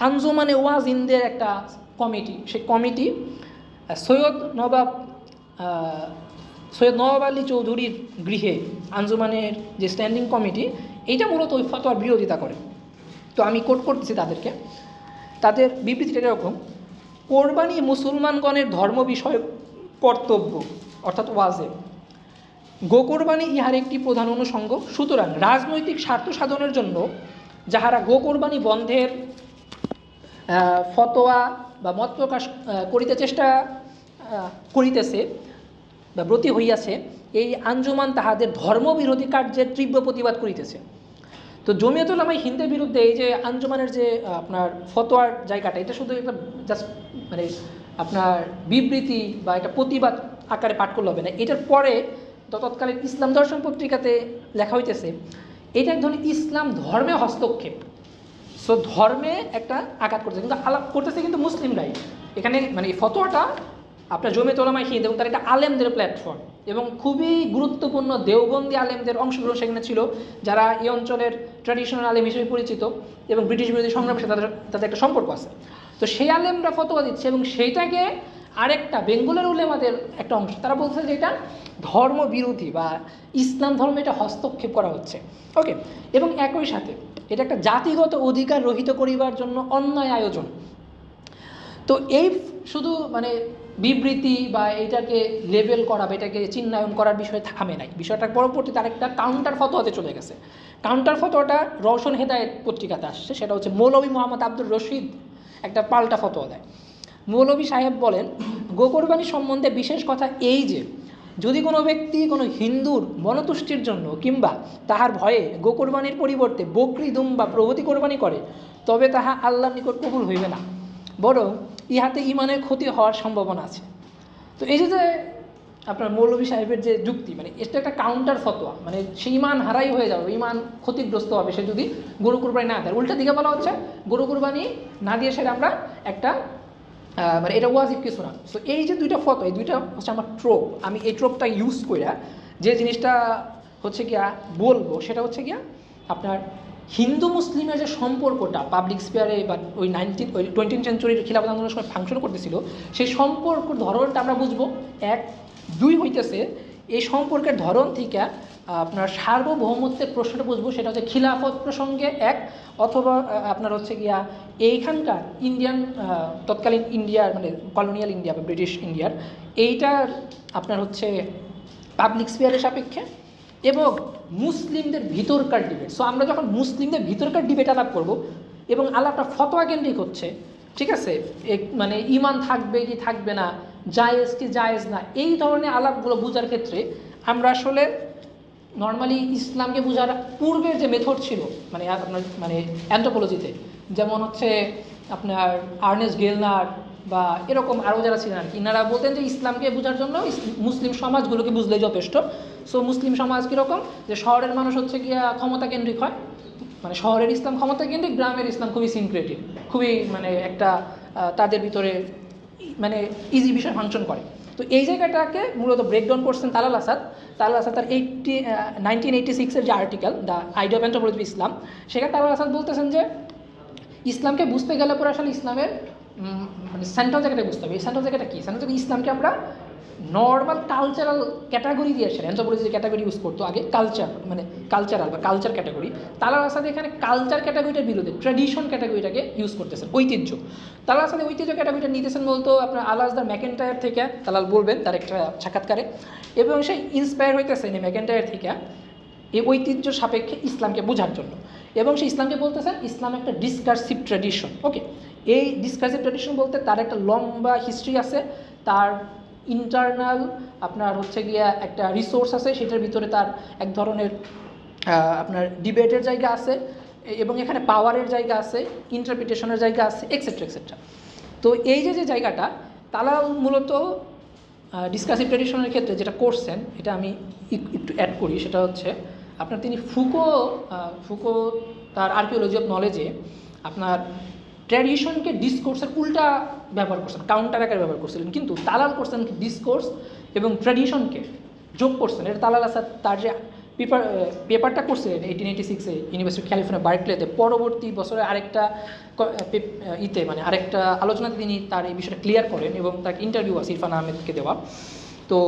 Speaker 1: আঞ্জুমানে ওয়াজিনদের একটা কমিটি, সেই কমিটি সৈয়দ নবাব আলী চৌধুরীর গৃহে আঞ্জুমানের যে স্ট্যান্ডিং কমিটি, এইটা মূলত ওই ফতোয়ার বিরোধিতা করে। তো আমি কোট করতেছি তাদেরকে। তাদের বিবৃতিটা এরকম: কোরবানি মুসলমানগণের ধর্ম বিষয়ক কর্তব্য, অর্থাৎ ওয়াজিব। গোকোরবানি ইহার একটি প্রধান অনুষঙ্গ। সুতরাং রাজনৈতিক স্বার্থ সাধনের জন্য যাহারা গোকোরবানি বন্ধের ফতোয়া বা মত প্রকাশ করিতে চেষ্টা করিতেছে বা ব্রতী হইয়াছে, এই আঞ্জুমান তাহাদের ধর্মবিরোধী কার্যের তীব্র প্রতিবাদ করিতেছে। তো জমিয়তুল উলামা হিন্দের বিরুদ্ধে এই যে আঞ্জুমানের যে আপনার ফতোয়ার জায়গাটা, এটা শুধু একটা জাস্ট মানে আপনার বিবৃতি বা একটা প্রতিবাদ আকারে পাঠ করলে হবে না। এটার পরে তৎকালীন ইসলাম দর্শন পত্রিকাতে লেখা হইতেছে এটা এক ধরনের ইসলাম ধর্মে হস্তক্ষেপ। সো ধর্মে একটা আঘাত করতেছে, কিন্তু আলাপ করতেছে কিন্তু মুসলিমরাই এখানে। মানে এই ফতোয়াটা আপনার জমিয়তুল উলামা হিন্দ এবং তার একটা আলেমদের প্ল্যাটফর্ম, এবং খুবই গুরুত্বপূর্ণ দেওবন্দি আলেমদের অংশগ্রহণ সেখানে ছিল, যারা এই অঞ্চলের ট্র্যাডিশনাল আলেম হিসেবে পরিচিত এবং ব্রিটিশ বিরোধী সংগ্রামের সাথে তাদের একটা সম্পর্ক আছে। তো সেই আলেমরা ফতোয়া দিচ্ছে এবং সেইটাকে আরেকটা বেঙ্গলের উলেমাদের একটা অংশ তারা বলছে যে এটা ধর্ম বিরোধী বা ইসলাম ধর্মে এটা হস্তক্ষেপ করা হচ্ছে। ওকে, এবং একই সাথে এটা একটা জাতিগত অধিকার রহিত করিবার জন্য অন্যায় আয়োজন। তো এই শুধু মানে বিবৃতি বা এইটাকে লেবেল করা বা এটাকে চিহ্নায়ন করার বিষয়ে থামে নাই, বিষয়টার পরবর্তীতে আরেকটা কাউন্টার ফতোয়াতে চলে গেছে। কাউন্টার ফতোয়াটা রওশন হেদায়েত পত্রিকাতে আসছে। সেটা হচ্ছে মৌলভী মোহাম্মদ আব্দুর রশিদ একটা পাল্টা ফতোয়া দেয়। মৌলভী সাহেব বলেন, গোকোরবানি সম্বন্ধে বিশেষ কথা এই যে, যদি কোনো ব্যক্তি কোনো হিন্দুর মনতুষ্টির জন্য কিংবা তাহার ভয়ে গোকোরবানির পরিবর্তে বকরি দুম্বা প্রভৃতি কোরবানি করে, তবে তাহা আল্লাহর নিকট কবুল হইবে না, বরং ইহাতে ইমানের ক্ষতি হওয়ার সম্ভাবনা আছে। তো এই যে আপনার মৌলভী সাহেবের যে যুক্তি, মানে এটা একটা কাউন্টার ফতোয়া, মানে সে ইমান হারাই হয়ে যাবে, ইমান ক্ষতিগ্রস্ত হবে সে যদি গরু কুরবানি না দেয়। উল্টা দিকে বলা হচ্ছে গরু কুরবানি না দিয়ে সেটা আমরা একটা মানে এটা ওয়াজিব কিছু না। সো এই যে দুইটা ফটো, এই দুইটা হচ্ছে আমার ট্রোপ। আমি এই ট্রোপটা ইউজ করে যে জিনিসটা হচ্ছে গিয়া বলবো সেটা হচ্ছে গিয়া আপনার হিন্দু মুসলিমের যে সম্পর্কটা পাবলিক স্পেয়ারে বা ওই 20th সেঞ্চুরির খিলাফত আন্দোলনের সময় ফাংশন করতেছিল, সেই সম্পর্ক ধরনটা আমরা বুঝবো। এক, দুই হইতেছে এই সম্পর্কের ধরন থেকে আপনার সার্বভৌমত্বের প্রশ্নটা বুঝবো, সেটা হচ্ছে খিলাফত প্রসঙ্গে এক, অথবা আপনার হচ্ছে গিয়া এইখানকার ইন্ডিয়ান তৎকালীন ইন্ডিয়ার মানে কলোনিয়াল ইন্ডিয়া বা ব্রিটিশ ইন্ডিয়ার এইটার আপনার হচ্ছে পাবলিক স্পেয়ারের সাপেক্ষে, এবং মুসলিমদের ভিতরকার ডিবেট। সো আমরা যখন মুসলিমদের ভিতরকার ডিবেট আলাপ করব এবং আলাপটা ফতোয়া কেন্দ্রিক হচ্ছে, ঠিক আছে, মানে ইমান থাকবে কি থাকবে না, জায়েজ কি জায়েজ না, এই ধরনের আলাপগুলো বোঝার ক্ষেত্রে আমরা আসলে নর্মালি ইসলামকে বোঝার পূর্বের যে মেথড ছিল মানে আপনার মানে অ্যান্থ্রোপোলজিতে, যেমন হচ্ছে আপনার আর্নেস্ট গেলনার বা এরকম আরও যারা ছিলেন আর কি, ইনারা বলতেন যে ইসলামকে বোঝার জন্য মুসলিম সমাজগুলোকে বুঝলেই যথেষ্ট। সো মুসলিম সমাজ কীরকম, যে শহরের মানুষ হচ্ছে গিয়া ক্ষমতা কেন্দ্রিক হয়, মানে শহরের ইসলাম ক্ষমতা কেন্দ্রিক, গ্রামের ইসলাম খুবই সিনক্রেটিভ, খুবই মানে একটা তাদের ভিতরে মানে ইজি বিষয় ফাংশন করে। তো এই জায়গাটাকে মূলত ব্রেকডাউন করছেন তালাল আসাদ তার 1986-এর যে article the idea of anthropology of Islam, সেখানে তালাল আসাদ বলতেছেন যে ইসলামকে বুঝতে গেলে পরে আসলে ইসলামের মানে সেন্ট্রাল জায়গাটা বুঝতে হবে। এই সেন্ট্রাল জায়গাটা কী? সেন্ট্রাল জায়গা ইসলামকে আমরা নর্মাল কালচারাল ক্যাটাগরি দিয়ে আসে, অ্যানথ্রোপোলজি যে ক্যাটাগরি ইউজ করতো আগে কালচার, মানে কালচারাল বা কালচার ক্যাটাগরি, তালাল আসাদ এখানে কালচার ক্যাটাগরিটার বিরুদ্ধে ট্র্যাডিশন ক্যাটাগরিটাকে ইউজ করতেছেন, ঐতিহ্য। তালাল আসাদ ঐতিহ্য ক্যাটাগরিটা নিতেছেন বলতো আপনার আলাসদার ম্যাকেন্টায়ার থেকে, তালাল বলবেন তার একটা সাক্ষাৎকারে, এবং সে ইন্সপায়ার হইতেছেন এই ম্যাকেন্টায়ার থেকে এই ঐতিহ্য সাপেক্ষে ইসলামকে বোঝার জন্য। এবং সে ইসলামকে বলতেছেন ইসলাম একটা ডিসকার্সিভ ট্র্যাডিশন। ওকে, এই ডিসকার্সিভ ট্র্যাডিশন বলতে তার একটা লম্বা হিস্ট্রি আছে, তার ইন্টারনাল আপনার হচ্ছে গিয়া একটা রিসোর্স আছে, সেটার ভিতরে তার এক ধরনের আপনার ডিবেটের জায়গা আছে, এবং এখানে পাওয়ারের জায়গা আছে, ইন্টারপ্রিটেশনের জায়গা আছে, এক্সেট্রা এক্সেট্রা। তো এই যে জায়গাটা তারা মূলত ডিসকাসিভ ট্র্যাডিশনের ক্ষেত্রে যেটা করছেন, এটা আমি একটু অ্যাড করি, সেটা হচ্ছে আপনার তিনি ফুকো তার আর্কিওলজি অফ নলেজে আপনার ট্র্যাডিশনকে ডিসকোর্সের উল্টা ব্যবহার করছেন, কাউন্টার আকারে ব্যবহার করছিলেন, কিন্তু তালাল করছেন ডিসকোর্স এবং ট্র্যাডিশনকে যোগ করছেন। এটা তালাল আসাদ তার যে পেপারটা করছিলেন 1886-এ ইউনিভার্সিটি অফ ক্যালিফোর্নিয়া বার্কলেতে, পরবর্তী বছরে আরেকটা মানে আরেকটা আলোচনাতে তিনি তার এই বিষয়টা ক্লিয়ার করেন, এবং তার ইন্টারভিউ আছে ইরফান আহমেদকে দেওয়া। তো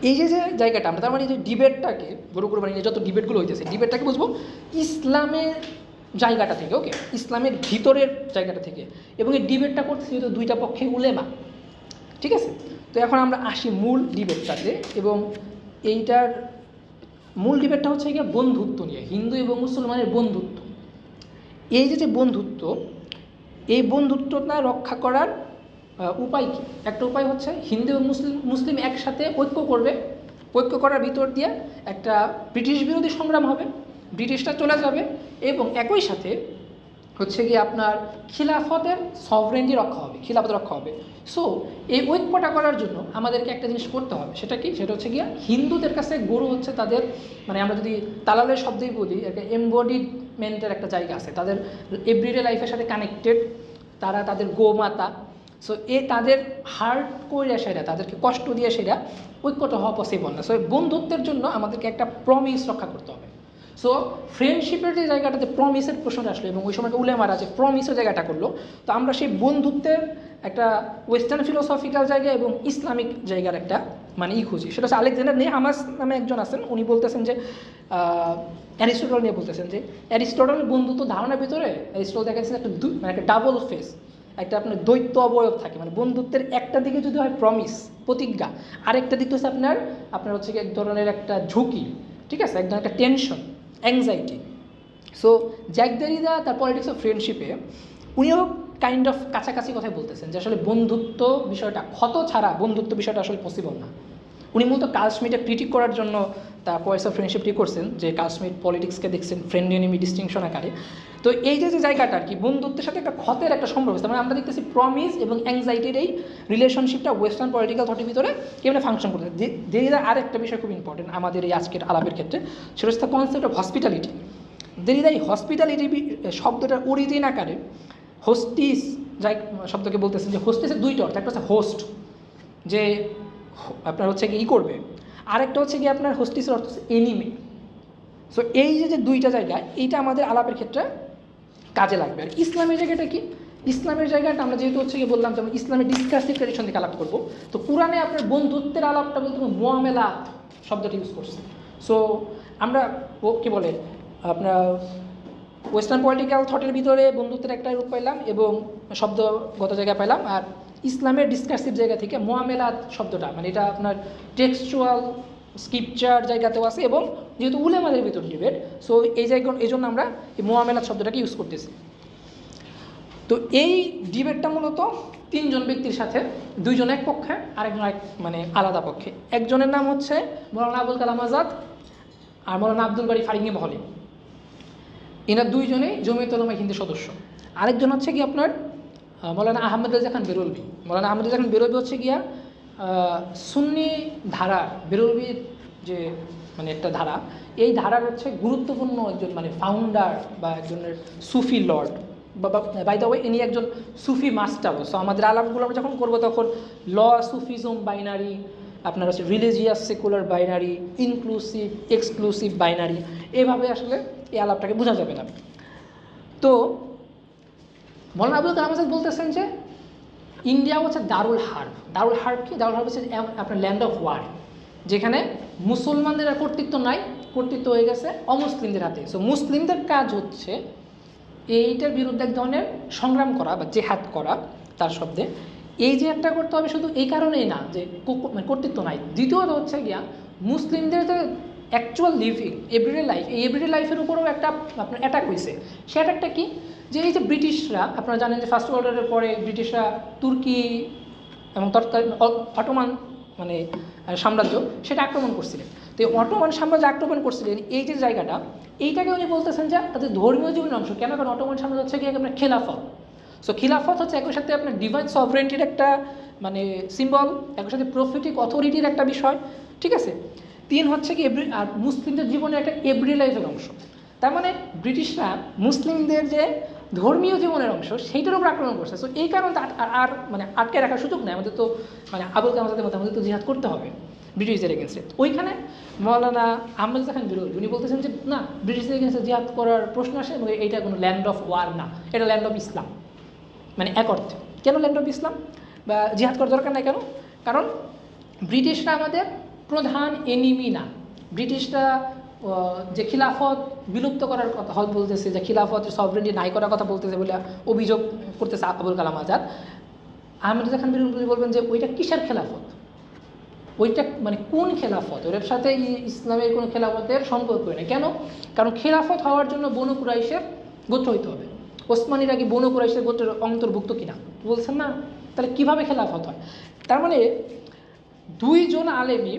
Speaker 1: এই যে জায়গাটা আমরা তার মানে যে ডিবেটটাকে গরু কুরবানি নিয়ে যত ডিবেটগুলো হইতেছে, ডিবেটটাকে বুঝবো ইসলামের জায়গাটা থেকে, ওকে, ইসলামের ভিতরের জায়গাটা থেকে, এবং এই ডিবেটটা করতেছে যেহেতু দুইটা পক্ষে উলেমা, ঠিক আছে। তো এখন আমরা আসি মূল ডিবেটটাতে, এবং এইটার মূল ডিবেটটা হচ্ছে গিয়ে বন্ধুত্ব নিয়ে, হিন্দু এবং মুসলমানের বন্ধুত্ব। এই যে বন্ধুত্ব, এই বন্ধুত্বটা রক্ষা করার উপায় কী? একটা উপায় হচ্ছে হিন্দু এবং মুসলিম একসাথে ঐক্য করবে, ঐক্য করার ভিতর দিয়ে একটা ব্রিটিশ বিরোধী সংগ্রাম হবে, ব্রিটিশটা চলে যাবে, এবং একই সাথে হচ্ছে গিয়ে আপনার খিলাফতের সভরেন্টি রক্ষা হবে, খিলাফত রক্ষা হবে। সো এই ঐক্যটা করার জন্য আমাদেরকে একটা জিনিস করতে হবে, সেটা কি? সেটা হচ্ছে গিয়া হিন্দুদের কাছে গরু হচ্ছে তাদের, মানে আমরা যদি তালালের শব্দেই বলি, একটা এমবডিমেন্টের একটা জায়গা আছে, তাদের এভরিডে লাইফের সাথে কানেক্টেড, তারা তাদের গোমাতা। সো তাদের হার্ট করে সেটা, তাদেরকে কষ্ট দিয়ে সেটা ঐক্যটা হওয়া পসিবল না। সো বন্ধুত্বের জন্য আমাদেরকে একটা প্রমিস রক্ষা করতে হবে। সো ফ্রেন্ডশিপের যে জায়গাটাতে প্রমিসের প্রশ্নটা আসলো, এবং ওই সময়টা উলেমারা যে প্রমিসের জায়গাটা করলো, তো আমরা সেই বন্ধুত্বের একটা ওয়েস্টার্ন ফিলোসফিক্যাল জায়গা এবং ইসলামিক জায়গার একটা মানে খুঁজি। সেটা হচ্ছে আলেকজান্ডার নেহামাস নামে একজন আছেন, উনি বলতেছেন যে অ্যারিস্টটল নিয়ে বলতেছেন যে অ্যারিস্টটলের বন্ধুত্ব ধারণার ভিতরে অ্যারিস্টটল দেখা যাচ্ছে একটা মানে একটা ডাবল ফেস, একটা আপনার দ্বৈত অবয়ব থাকে, মানে বন্ধুত্বের একটা দিকে যদি হয় প্রমিস, প্রতিজ্ঞা, আরেকটা দিক হচ্ছে আপনার হচ্ছে এক ধরনের একটা ঝুঁকি, ঠিক আছে, এক ধরনের একটা টেনশন, অ্যাংজাইটি। সো জ্যাক দেরিদা তার পলিটিক্স অফ ফ্রেন্ডশিপে উনিও কাইন্ড অফ কাছাকাছি কথাই বলতেছেন যে আসলে বন্ধুত্ব বিষয়টা, ক্ষত ছাড়া বন্ধুত্ব বিষয়টা আসলে পসিবল না। উনি মূলত কার্ল স্মিথে ক্রিটিক করার জন্য তার পয়েন্টস অফ ফ্রেন্ডশিপটি করছেন, যে কার্ল স্মিথ পলিটিক্সকে দেখছেন ফ্রেন্ড এনিমি ডিস্টিংশন আকারে। তো এই যে জায়গাটা আর কি, বন্ধুত্বের সাথে একটা ক্ষতের একটা সম্পর্ক, মানে আমরা দেখতেছি প্রমিস এবং অ্যাংজাইটির এই রিলেশনশিপটা ওয়েস্টার্ন পলিটিক্যাল থটের ভিতরে কেমন ফাংশন করতে। দেরিদা আর একটা বিষয় খুব ইম্পর্টেন্ট আমাদের এই আজকের আলাপের ক্ষেত্রে, সেটা হচ্ছে কনসেপ্ট অফ হসপিটালিটি। দেরিদা এই হসপিটালিটি শব্দটার অরিজিন আকারে হোস্টিস যাই শব্দকে বলতেছেন, যে হোস্টিসের দুইটা অর্থ, একটা হচ্ছে হোস্ট, যে আপনার হচ্ছে কি করবে, আরেকটা হচ্ছে কি আপনার হোস্টিসের অর্থ হচ্ছে এনিমি। সো এই যে দুইটা জায়গা, এইটা আমাদের আলাপের ক্ষেত্রে কাজে লাগবে। আর ইসলামের জায়গাটা কি? ইসলামের জায়গাটা আমরা যেহেতু হচ্ছে কি বললাম, যেমন ইসলামের ডিসকাসিভ ট্র্যাডিশন থেকে আলাপ করবো, তো কোরআনে আপনার বন্ধুত্বের আলাপটা বলতে মুআমেলাত শব্দটি ইউজ করছে। সো আমরা কি বলে আপনার ওয়েস্টার্ন পলিটিক্যাল থটের ভিতরে বন্ধুত্বের একটা রূপ পাইলাম এবং শব্দগত জায়গা পাইলাম, আর ইসলামের ডিসকাসিভ জায়গা থেকে মুআমেলাত শব্দটা, মানে এটা আপনার টেক্সচুয়াল স্ক্রিপচার জায়গাতেও আছে, এবং যেহেতু উলেমাদের ভিতর ডিবেট, সো এই জন্য আমরা এই মুআমেলাত শব্দটাকে ইউজ করতেছি। তো এই ডিবেটটা মূলত তিনজন ব্যক্তির সাথে, দুইজন এক পক্ষে, আরেকজন এক মানে আলাদা পক্ষে। একজনের নাম হচ্ছে মৌলানা আবুল কালাম আজাদ আর মৌলানা আব্দুল বারী ফারিঙ্গি মহলি, এনার দুইজনেই জমিয়তুল উলামা হিন্দের সদস্য। আরেকজন হচ্ছে কি আপনার মৌলানা আহমদ রেজা খান বেরলভী। মৌলানা আহমদ রেজা খান বেরলভী হচ্ছে গিয়া সুন্নি ধারার, বেরলভীর যে মানে একটা ধারা, এই ধারার হচ্ছে গুরুত্বপূর্ণ একজন মানে ফাউন্ডার বা একজনের সুফি লর্ড, বাই দ্য ওয়ে ইনি একজন সুফি মাস্টার। সো আমাদের আলাপগুলো আমরা যখন করবো তখন ল সুফিজম বাইনারি, আপনার হচ্ছে religious secular binary, inclusive exclusive binary, এভাবে আসলে এই আলাপটাকে বোঝা যাবে না। তো মৌলানা আবুল কালাম আজাদ বলতেছেন যে ইন্ডিয়া হচ্ছে দারুল হার্ব। দারুল হার্ব কি? দারুল হার্ব হচ্ছে আপনার ল্যান্ড অফ ওয়ার, যেখানে মুসলমানদের আর কর্তৃত্ব নাই, কর্তৃত্ব হয়ে গেছে অমুসলিমদের হাতে। সো মুসলিমদের কাজ হচ্ছে এইটার বিরুদ্ধে এক ধরনের সংগ্রাম করা বা জেহাদ করা তার শব্দে। এই জেহাদটা করতে হবে শুধু এই কারণেই না যে মানে কর্তৃত্ব নাই, দ্বিতীয়ত হচ্ছে গিয়া মুসলিমদের যে অ্যাকচুয়াল লিভিং এভরিডে লাইফ, এই এভরিডে লাইফের উপরেও একটা আপনার অ্যাটাক হয়েছে। সে অ্যাটাকটা কি? যে এই যে ব্রিটিশরা, আপনারা জানেন যে ফার্স্ট ওয়ার্ল্ড ওয়ারের পরে ব্রিটিশরা তুর্কি এবং তৎকালীন অটোমান মানে সাম্রাজ্য সেটা আক্রমণ করছিলেন। তো এই অটোমান সাম্রাজ্য আক্রমণ করছিলেন এই যে জায়গাটা, এইটাকে উনি বলতেছেন যে তাদের ধর্মীয় জীবনের অংশ। কেন? কারণ অটোমান সাম্রাজ্য হচ্ছে কি আপনার খেলাফত। সো খিলাফত হচ্ছে একই সাথে আপনার ডিভাইন সভরেন্টির একটা মানে সিম্বল, একই সাথে প্রফিটিক অথরিটির একটা বিষয়, ঠিক আছে। 3 হচ্ছে কি আর মুসলিমদের জীবনের একটা এভরি লাইফের অংশ। তার মানে ব্রিটিশরা মুসলিমদের যে ধর্মীয় জীবনের অংশ সেইটার উপর আক্রমণ করছে। সো এই কারণে আর মানে আটকে রাখার সুযোগ নেই, আমাদের তো মানে আবুল কালাম আজাদের মতো আমাদের তো জিহাদ করতে হবে ব্রিটিশদের এগেনস্টে। ওইখানে মৌলানা আহমেদ খান বিরোধী উনি বলতেছেন যে না, ব্রিটিশদের এগেনস্টে জিহাদ করার প্রশ্ন আসে এবং এইটা কোনো ল্যান্ড অফ ওয়ার না, এটা ল্যান্ড অফ ইসলাম। মানে এক অর্থে কেন ল্যান্ড অফ ইসলাম বা জিহাদ করার দরকার নাই কেন? কারণ ব্রিটিশরা আমাদের প্রধান এনিমি না। ব্রিটিশরা যে খিলাফত বিলুপ্ত করার কথা বলতেছে, যে খিলাফত সভরেন্টি নাই করার কথা বলতেছে বলে অভিযোগ করতেছে আবুল কালাম আজাদ। আহমেদ খান বিরোধী বলবেন যে ওইটা কিসের খেলাফত, ওইটা মানে কোন খেলাফত, ওর সাথে ইসলামের কোনো খেলাফতের সম্পর্ক নেই। কেন? কারণ খেলাফত হওয়ার জন্য বনু কুরাইশের গোত্র হইতে হবে। ওসমানীরা কি বনু কুরাইশের গোত্রের অন্তর্ভুক্ত কিনা বলছেন না, তাহলে কিভাবে খেলাফত হয়? তার মানে 2 জন আলেমী,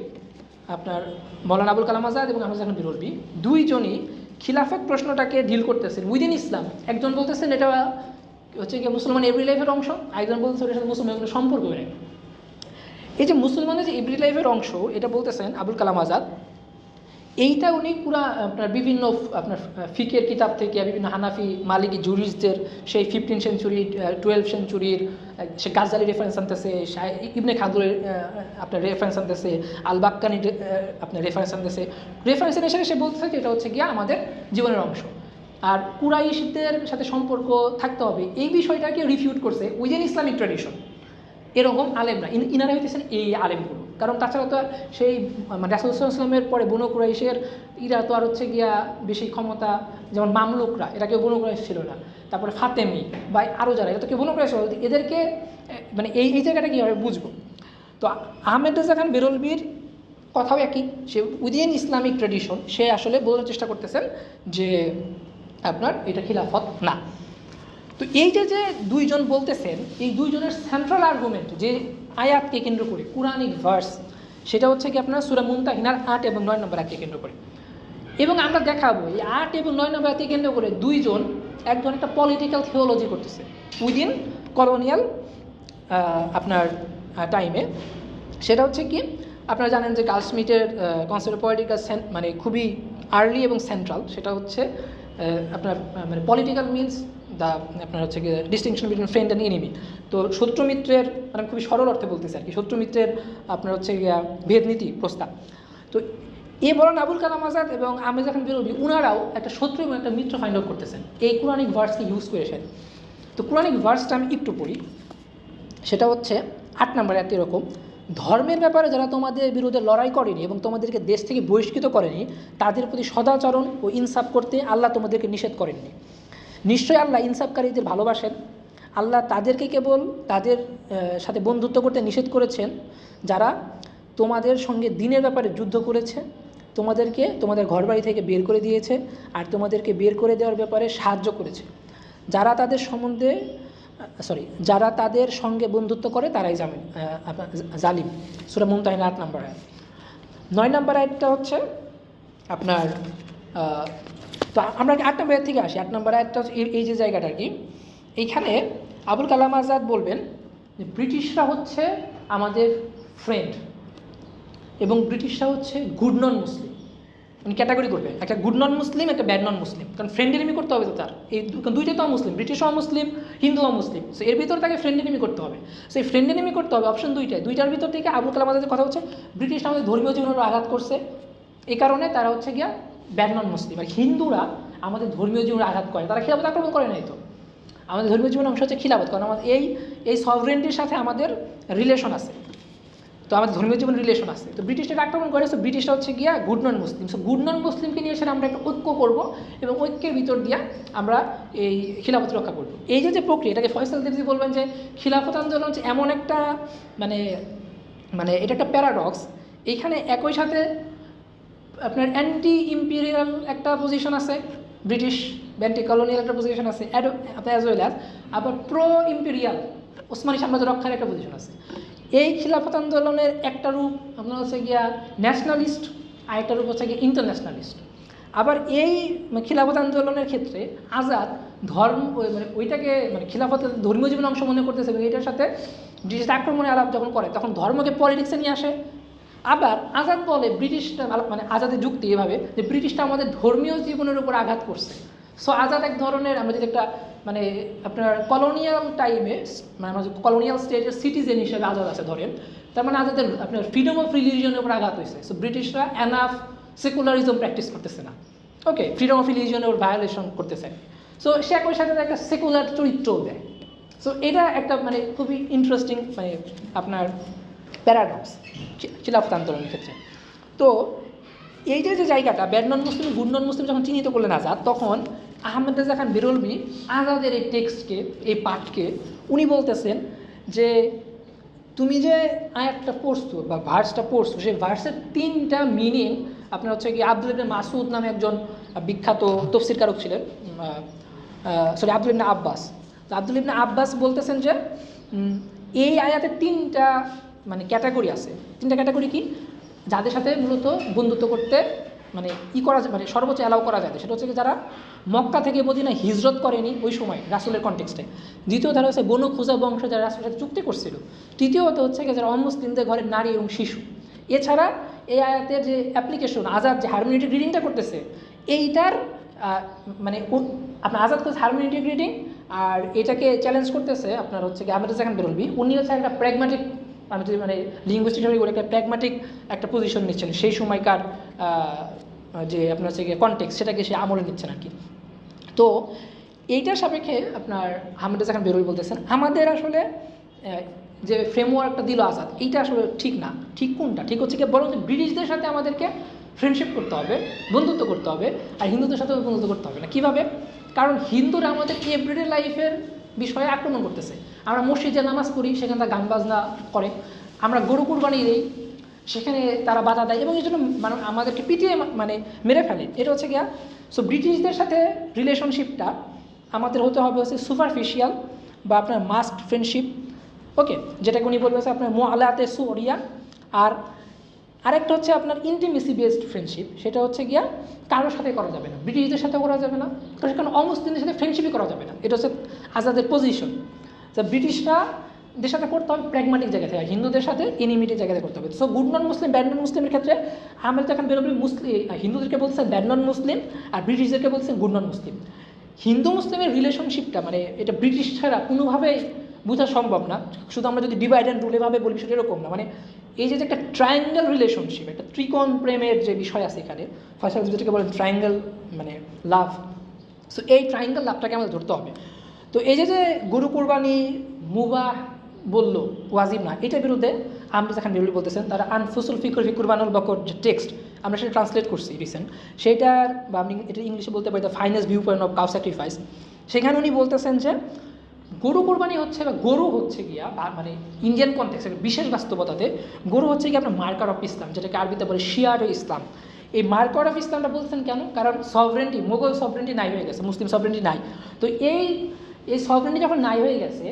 Speaker 1: আপনার মৌলানা আবুল কালাম আজাদ এবং আহমেদ খান বিরোধী, 2 জনই খিলাফত প্রশ্নটাকে ডিল করতেছেন উইদিন ইসলাম। একজন বলতেছেন এটা হচ্ছে কি মুসলমান এভরি লাইফের অংশ, আরেকজন বলতেছেন এটার সাথে মুসলমানের কোনো সম্পর্ক নেই। এই যে মুসলমানের যে এভরি লাইফের অংশ এটা বলতেছেন আবুল কালাম আজাদ, এইটা উনি পুরা আপনার বিভিন্ন আপনার ফিকের কিতাব থেকে, বিভিন্ন হানাফি মালিকি জুরিস্টদের সেই 15 সেঞ্চুরি 12 সেঞ্চুরির সে গাজ্জালি রেফারেন্স আনতেছে, ইবনে খালদুনের আপনার রেফারেন্স আনতেছে, আল বাক্কানি আপনার রেফারেন্স আনতেছে। রেফারেন্সের হিসেবে সে বলতেছে যে এটা হচ্ছে গিয়া আমাদের জীবনের অংশ, আর কুরাইশদের সাথে সম্পর্ক থাকতে হবে, এই বিষয়টাকে রিফিউট করছে উইদিন ইসলামিক ট্র্যাডিশন। এরকম আলেমরা ইনারা হইতেছেন এই আলেমগুলো। কারণ তাছাড়া তো সেই মানে রাসূলুল্লাহ ইসলামের পরে বনু কুরাইশের ইরা তো আর হচ্ছে গিয়া বেশি ক্ষমতা, যেমন মামলুকরা, এরা কেউ বনু কুরাইশ ছিল না। তারপরে ফাতেমি বা আরও যারা, এটা তো কেউ বনু কুরাইশ ছিল, এদেরকে মানে এই জায়গাটা কীভাবে বুঝবো? তো আহমেদ রেজা খান বেরলভির কথাও একই, সে উইদিন ইসলামিক ট্র্যাডিশন সে আসলে বোঝার চেষ্টা করতেছেন যে আপনার এটা খিলাফত না। তো এই যে 2 জন বলতেছেন, এই 2 জনের সেন্ট্রাল আর্গুমেন্ট যে আয়াতকে কেন্দ্র করে কুরআনিক ভার্স, সেটা হচ্ছে কি আপনার সূরা মুমতাহিনার 8 এবং 9 নম্বর আয়াতকে কেন্দ্র করে। এবং আমরা দেখাবো এই 8 এবং 9 নম্বর আয়াতকে কেন্দ্র করে 2 জন একজন একটা পলিটিক্যাল থিওলজি করতেছে উইদিন কলোনিয়াল আপনার টাইমে। সেটা হচ্ছে কি আপনারা জানেন যে গালস্মিথের কনসেপ্ট পলিটিক্যাল মানে খুবই আর্লি এবং সেন্ট্রাল। সেটা হচ্ছে আপনার মানে পলিটিক্যাল মিনস দ্য আপনার হচ্ছে গিয়ে distinction between friend and enemy. তো শত্রু মিত্রের মানে খুবই সরল অর্থে বলতেছে আর কি, শত্রু মিত্রের আপনার হচ্ছে গিয়া ভেদনীতি প্রস্তাব। তো বলেন আবুল কালাম আজাদ এবং আহমেদ খান বিরোধী উনারাও একটা শত্রু এবং একটা মিত্র ফাইন্ড আউট করতেছেন এই কুরআনিক ভার্সকে ইউজ করেছেন। তো কুরআনিক ভার্সটা আমি একটু পড়ি, সেটা হচ্ছে 8 নম্বর আয়াত এরকম: ধর্মের ব্যাপারে যারা তোমাদের বিরুদ্ধে লড়াই করেনি এবং তোমাদেরকে দেশ থেকে বহিষ্কৃত করেনি, তাদের প্রতি সদাচরণ ও ইনসাফ করতে আল্লাহ তোমাদেরকে নিষেধ করেননি। নিশ্চয়ই আল্লাহ ইনসাফকারীদের ভালোবাসেন। আল্লাহ তাদেরকে কেবল তাদের সাথে বন্ধুত্ব করতে নিষেধ করেছেন যারা তোমাদের সঙ্গে দ্বীনের ব্যাপারে যুদ্ধ করেছে, তোমাদেরকে তোমাদের ঘরবাড়ি থেকে বের করে দিয়েছে আর তোমাদেরকে বের করে দেওয়ার ব্যাপারে সাহায্য করেছে। যারা তাদের সঙ্গে বন্ধুত্ব করে তারাই জালিম। সূরা মুমতাহিনা 8 নম্বর আয়াত। 9 নম্বর আয়াতটা হচ্ছে আপনার তো আমরা 8 নম্বর আয়াত থেকে আসি। 8 নম্বর আয়াতটা এই যে জায়গাটা কি, এইখানে আবুল কালাম আজাদ বলবেন যে ব্রিটিশরা হচ্ছে আমাদের ফ্রেন্ড এবং ব্রিটিশরা হচ্ছে গুড নন মুসলিম। মানে ক্যাটাগরি করবে, একটা গুড নন মুসলিম, একটা ব্যাড নন মুসলিম। কারণ ফ্রেন্ড এনিমি করতে হবে তো তার, এই দুইটাই তো মুসলিম, ব্রিটিশও মুসলিম, হিন্দুও মুসলিম। সো এর ভিতর তাকে ফ্রেন্ড এনিমি করতে হবে। সো এই ফ্রেন্ড এনিমি করতে হবে অপশন দুইটার ভিতর থেকে আবুল কালাম আজাদের কথা হচ্ছে ব্রিটিশ আমাদের ধর্মীয় জীবনের আঘাত করছে, এই কারণে তারা হচ্ছে গিয়া ব্যাড নন মুসলিম। আর হিন্দুরা আমাদের ধর্মীয় জীবনে আঘাত করে, তারা খেলাফত আক্রমণ করে নাই তো। আমাদের ধর্মীয় জীবনের অংশ হচ্ছে খিলাফত, কারণ আমাদের এই সভরেন্টির সাথে আমাদের রিলেশন আছে, তো আমাদের ধর্মীয় জীবন রিলেশন আছে। তো ব্রিটিশরা আক্রমণ করে, সো ব্রিটিশরা হচ্ছে গিয়া গুড নন মুসলিম, সো গুড নন মুসলিমকে নিয়ে এসে আমরা একটা ঐক্য করব এবং ঐক্যের ভিতর দিয়া আমরা এই খিলাফত রক্ষা করব। এই যে প্রক্রিয়া, এটাকে ফয়সাল দেবজি বলবেন যে খিলাফত আন্দোলন হচ্ছে এমন একটা মানে মানে এটা একটা প্যারাডক্স, এইখানে একই সাথে আপনার অ্যান্টি ইম্পিরিয়াল একটা পজিশন আছে, ব্রিটিশ অ্যান্টি কলোনিয়াল একটা পজিশন আছে, অ্যাজ ওয়েল অ্যাজ আবার প্রো ইম্পিরিয়াল ওসমানী সাম্রাজ্য রক্ষার একটা পজিশন আছে। এই খিলাফত আন্দোলনের একটা রূপ আপনার হচ্ছে গিয়া ন্যাশনালিস্ট, আর একটা রূপ হচ্ছে গিয়া ইন্টারন্যাশনালিস্ট। আবার এই খিলাফত আন্দোলনের ক্ষেত্রে আজাদ মানে ওইটাকে মানে খিলাফতের ধর্মীয় জীবনের অংশ মনে করতেছে এবং এটার সাথে ব্রিটিশ আক্রমণে আলাপ যখন করে তখন ধর্মকে পলিটিক্সে নিয়ে আসে। আবার আজাদ বলে ব্রিটিশটা মানে আজাদের যুক্তি এভাবে যে ব্রিটিশটা আমাদের ধর্মীয় জীবনের উপর আঘাত করছে। সো আজাদ এক ধরনের আমরা যদি একটা মানে আপনার কলোনিয়াল টাইমে মানে আমাদের কলোনিয়াল স্টেটের সিটিজেন হিসেবে আজাদ আছে ধরেন, তার মানে আজাদের আপনার ফ্রিডম অফ রিলিজিয়নের উপর আঘাত হয়েছে। সো ব্রিটিশরা এনাফ সেকুলারিজম প্র্যাকটিস করতেছে না, ওকে, ফ্রিডম অফ রিলিজিয়নের উপর ভায়োলেশন করতেছে। সো সে একই সাথে একটা সেকুলার চরিত্রও দেয়। সো এটা একটা মানে খুবই ইন্টারেস্টিং মানে আপনার প্যারাডক্স খিলাফত আন্দোলনের ক্ষেত্রে। তো এই যে জায়গাটা ব্যাড নন মুসলিম গুড নন মুসলিম যখন চিহ্নিত করলেন আজাদ, তখন আহমেদ রেজা খান বেরলভী আজাদের এই টেক্সটকে, এই পাঠকে উনি বলতেছেন যে তুমি যে আয়াতটা পড়ছো বা ভার্সটা পড়ছো, সেই ভার্সের 3টা মিনিং আপনার হচ্ছে কি আব্দুল ইবনে মাসুদ নামে একজন বিখ্যাত তফসিরকারক ছিলেন, সরি আব্দুল ইবনে আব্বাস। তো আব্দুল ইবনে আব্বাস বলতেছেন যে এই আয়াতে 3টা মানে ক্যাটাগরি আছে। 3টা ক্যাটাগরি কি, যাদের সাথে মূলত বন্ধুত্ব করতে মানে করা যায়, মানে সর্বোচ্চ অ্যালাউ করা যায়, সেটা হচ্ছে কি যারা মক্কা থেকে মদিনা হিজরত করেনি ওই সময় রাসূলের কনটেক্সটে। দ্বিতীয় ধারা হচ্ছে বনু খুজা বংশ যারা রাসূলের সাথে চুক্তি করছিল। তৃতীয়ত হচ্ছে কি যারা অমুসলিমদের ঘরের নারী এবং শিশু। এছাড়া এই আয়াতের যে অ্যাপ্লিকেশন আজাদ যে হারমোনিটিক রিডিংটা করতেছে এইটার মানে আপনার আজাদ করছে হারমোনিটিক রিডিং, আর এটাকে চ্যালেঞ্জ করতেছে আপনার হচ্ছে কি আহমেদ রেজা খান বেরলভী। উনি হচ্ছে একটা প্র্যাগম্যাটিক আমি যদি মানে লিঙ্গুইস্টিক হিসেবে বলে একটা প্র্যাগম্যাটিক একটা পজিশন নিচ্ছেন সেই সময়কার যে আপনার হচ্ছে গিয়ে কনটেক্সট সেটাকে সে আমলে নিচ্ছেন আর কি। তো এইটার সাপেক্ষে আপনার আহমেদ রেজা খান বেরলভী বলতেছেন আমাদের আসলে যে ফ্রেমওয়ার্কটা দিল আজাদ এইটা আসলে ঠিক না। ঠিক কোনটা? ঠিক হচ্ছে কি বরং ব্রিটিশদের সাথে আমাদেরকে ফ্রেন্ডশিপ করতে হবে, বন্ধুত্ব করতে হবে, আর হিন্দুদের সাথে বন্ধুত্ব করতে হবে না। কীভাবে? কারণ হিন্দুরা আমাদের এভরিডে লাইফের বিষয়ে আক্রমণ করতেছে। আমরা মসজিদে নামাজ পড়ি, সেখানে তারা গান বাজনা করে, আমরা গরু কুরবানি দিই, সেখানে তারা বাধা দেয় এবং এই জন্য মানে আমাদেরকে পিটিয়ে মানে মেরে ফেলে। এটা হচ্ছে গিয়া সো ব্রিটিশদের সাথে রিলেশনশিপটা আমাদের হতে হবে হচ্ছে সুপারফিশিয়াল বা আপনার মাস্ট ফ্রেন্ডশিপ, ওকে, যেটাকে উনি বলবে আপনার মোয়ালাতে সুরিয়া। আর আরেকটা হচ্ছে আপনার ইন্টিমেসি বেসড ফ্রেন্ডশিপ, সেটা হচ্ছে গিয়া কারোর সাথে করা যাবে না, ব্রিটিশদের সাথে করা যাবে না, তো সেখানে অমুসলিমদের সাথে ফ্রেন্ডশিপই করা যাবে না। এটা হচ্ছে আজাদের পজিশন। তো ব্রিটিশরা দের সাথে করতে হবে প্র্যাগম্যাটিক জায়গা থেকে, হিন্দুদের সাথে এনিমিটিক জায়গাতে করতে হবে। সো গুড নন মুসলিম ব্যাড নন মুসলিমের ক্ষেত্রে আহমেদ রেজা খান বেরলভী হিন্দুদেরকে বলছেন ব্যাড নন মুসলিম আর ব্রিটিশদেরকে বলছেন গুড নন মুসলিম। হিন্দু মুসলিমের রিলেশনশিপটা মানে এটা ব্রিটিশ ছাড়া কোনোভাবেই বোঝা সম্ভব না। শুধু আমরা যদি ডিভাইড অ্যান্ড রুল এভাবে বলি সেটা এরকম না, মানে এই যে একটা ট্রায়াঙ্গেল রিলেশনশিপ, একটা ত্রিকোণ প্রেমের যে বিষয় আছে এখানে, ফয়সাল যেটাকে বলেন ট্রায়াঙ্গেল মানে লাভ। সো এই ট্রায়াঙ্গেল লাভটাকে আমাদের ধরতে হবে। তো এই যে গরু কুরবানি মুবাহ বললো ওয়াজিব না, এটার বিরুদ্ধে আহমেদ রেজা খান বেরলভী বলতেছেন তারা আনফুসুল ফি কুরবানুল বকর যে টেক্সট আমরা সেটা ট্রান্সলেট করছি রিসেন্ট, সেইটার বা আপনি এটা ইংলিশে বলতে পারি the finest view point of cow sacrifice. সেখানে উনি বলতেছেন যে গরু কোরবানি হচ্ছে বা গরু হচ্ছে গিয়া মানে ইন্ডিয়ান কনটেক্সট বিশেষ বাস্তবতাতে গরু হচ্ছে গিয়ে আপনার মার্কার অফ ইসলাম, যেটাকে আরবিতে বলে শিয়ার ইসলাম। এই মার্কার অফ ইসলামটা বলছেন কেন? কারণ সভরেন্টি, মোগল সভরেন্টি নাই হয়ে গেছে, মুসলিম সভরেন্টি নাই। তো এই সভরেন্টি যখন নাই হয়ে গেছে,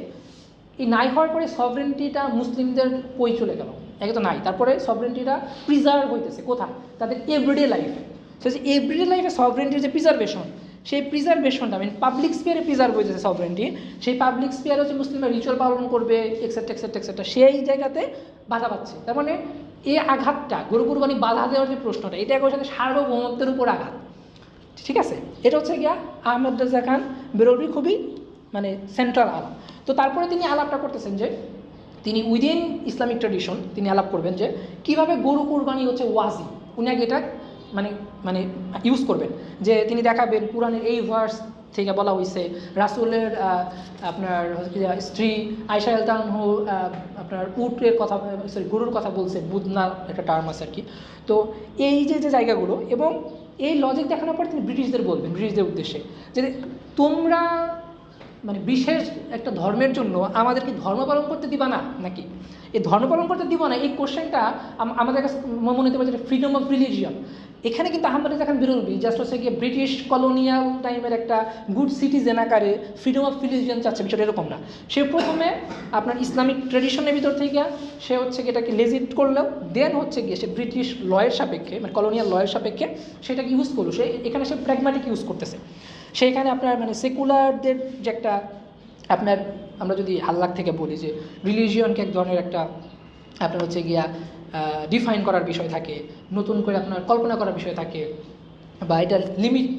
Speaker 1: এই নাই হওয়ার পরে সভরেন্টিটা মুসলিমদের কই চলে গেল, একে তো নাই। তারপরে সভরেন্টিটা প্রিজার্ভ হইতেছে কোথায়? তাদের এভরিডে লাইফে। সে এভরিডে লাইফে সভরেন্টির যে প্রিজার্ভেশন, সেই প্রিজার্ভেশনটা মানে পাবলিক স্পিয়ারে প্রিজার্ভ হয়েছে সভরেন্টি, সেই পাবলিক স্পিয়ারে হচ্ছে মুসলিমরা রিচুয়াল পালন করবে এক্সেট্রা এক্সেট্রা এক্সেট্রা, সেই জায়গাতে বাধা পাচ্ছে। তার মানে এই আঘাতটা গরু কুরবানি বাধা দেওয়ার যে প্রশ্নটা, এটা একই সাথে সার্বভৌমত্বের উপর আঘাত। ঠিক আছে, এটা হচ্ছে গিয়া আহমেদ রেজা খান বেরলভী খুবই মানে সেন্ট্রাল আলাপ। তো তারপরে তিনি আলাপটা করতেছেন যে তিনি উইদিন ইসলামিক ট্র্যাডিশন তিনি আলাপ করবেন যে কীভাবে গরু কুরবানি হচ্ছে ওয়াজিব। উনি আগে এটা মানে মানে ইউজ করবেন যে তিনি দেখাবেন কোরআনের এই ভার্স থেকে বলা হয়েছে, রাসূলের আপনার স্ত্রী আয়েশা রাদিয়াল্লাহু আনহু আপনার উটের কথা, সরি গরুর কথা বলছে, বুদনা একটা টার্ম আছে আর কি। তো এই যে যে জায়গাগুলো, এবং এই লজিক দেখানোর পর তিনি ব্রিটিশদের বলবেন, ব্রিটিশদের উদ্দেশ্যে, যে তোমরা মানে বিশেষ একটা ধর্মের জন্য আমাদের কি ধর্ম পালন করতে দিবা না নাকি? এই ধর্ম পালন করতে দিব না, এই কোশ্চেনটা আমাদের কাছে মনে হতে পারে যে ফ্রিডম অফ রিলিজিয়ন। এখানে কিন্তু আহমদ রেজা খান বেরলভী জাস্ট হচ্ছে গিয়ে ব্রিটিশ কলোনিয়াল টাইমের একটা গুড সিটিজেন আকারে ফ্রিডম অফ রিলিজিয়ন চাচ্ছে, বিষয়টা এরকম না। সে প্রথমে আপনার ইসলামিক ট্রেডিশনের ভিতর থেকে সে হচ্ছে গিয়ে এটাকে লেজিট করলেও দেন হচ্ছে গিয়ে সে ব্রিটিশ লয়ের সাপেক্ষে, মানে কলোনিয়াল লয়ের সাপেক্ষে সেটাকে ইউজ করলো। সে এখানে সে প্র্যাগম্যাটিক ইউজ করতেছে। সেইখানে আপনার মানে সেকুলারদের যে একটা আপনার, আমরা যদি আল্লাহ থেকে বলি যে রিলিজিয়নকে এক ধরনের একটা আপনার হচ্ছে গিয়া ডিফাইন করার বিষয় থাকে, নতুন করে আপনার কল্পনা করার বিষয় থাকে, বা এটার লিমিট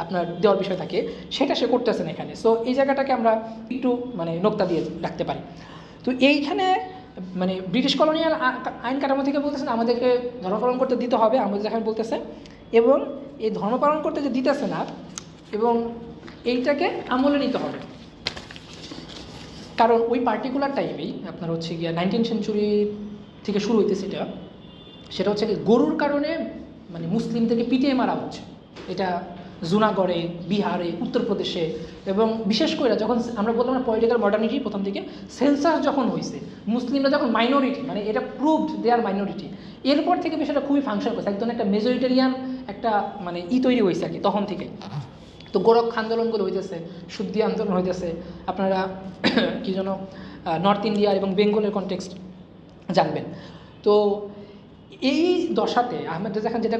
Speaker 1: আপনার দেওয়ার বিষয় থাকে, সেটা সে করতেছেন এখানে। সো এই জায়গাটাকে আমরা একটু মানে নোক্তা দিয়ে রাখতে পারি। তো এইখানে মানে ব্রিটিশ কলোনিয়াল আইন কাঠামো থেকে বলতেছেন আমাদেরকে ধর্ম পালন করতে দিতে হবে, আমাদের যেখানে বলতেছে, এবং এই ধর্ম পালন করতে যে দিতেছে না, এবং এইটাকে আমলে নিতে হবে। কারণ ওই পার্টিকুলার টাইমেই আপনার হচ্ছে গিয়া 19 সেঞ্চুরি থেকে শুরু হইতেছে সেটা হচ্ছে কি গরুর কারণে মানে মুসলিমদেরকে পিটিয়ে মারা হচ্ছে। এটা জুনাগড়ে, বিহারে, উত্তরপ্রদেশে, এবং বিশেষ করে যখন আমরা বললাম না পলিটিক্যাল মডার্নিটি প্রথম দিকে, সেন্সাস যখন হয়েছে, মুসলিমরা যখন মাইনরিটি, মানে এটা প্রুভড দে আর মাইনরিটি, এরপর থেকে বিষয়টা খুবই ফাংশন করছে, একদম একটা মেজরিটেরিয়ান একটা মানে তৈরি হয়েছে আর কি তখন থেকে। তো গোরক্ষ আন্দোলনগুলো হইতেছে, শুদ্ধি আন্দোলন হইতেছে, আপনারা কি যেন নর্থ ইন্ডিয়া এবং বেঙ্গলের কনটেক্সট জানবেন। তো এই দশাতে আহমেদ রেজা খান যেটা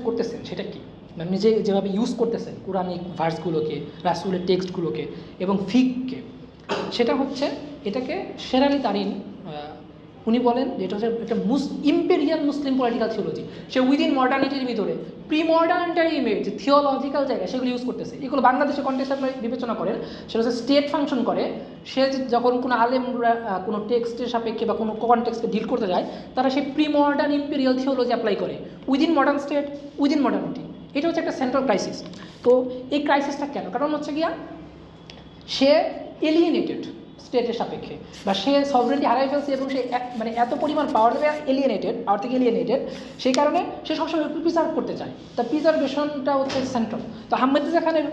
Speaker 1: করতেছেন সেটা কি, মানে নিজে যেভাবে ইউজ করতেছেন কোরআনিক ভার্সগুলোকে, রাসূলের টেক্সটগুলোকে এবং ফিককে, সেটা হচ্ছে এটাকে শের আলী তারিন উনি বলেন যে এটা হচ্ছে একটা ইম্পেরিয়াল মুসলিম পলিটিক্যাল থিওলজি। সে উইদিন মডার্নিটির ভিতরে প্রি মডার্ন টাইমের যে থিওলজিক্যাল জায়গা সেগুলো ইউজ করতেছে। এগুলো বাংলাদেশের কন্টেক্সট আপনারা বিবেচনা করেন, সেটা হচ্ছে স্টেট ফাংশন করে। সে যখন কোনো আলেমরা কোনো টেক্সটের সাপেক্ষে বা কোনো কনটেক্সটকে ডিল করতে যায়, তারা সেই pre modern imperial theology apply করে within modern state, within modernity. এটা হচ্ছে একটা সেন্ট্রাল ক্রাইসিস। তো এই ক্রাইসিসটা কেন? কারণ হচ্ছে গিয়া সে এলিয়েনেটেড স্টেটের সাপেক্ষে, বা সে সভরেন্টি হারাই ফেলছে, এবং সে মানে এত পরিমাণ পাওয়ার থেকে এলিয়েনেটেড, সেই কারণে সে সবসময় প্রিজার্ভ করতে চায়। তার প্রিজার্ভেশনটা হচ্ছে সেন্ট্রাল। তো আহমেদ রেজা খানের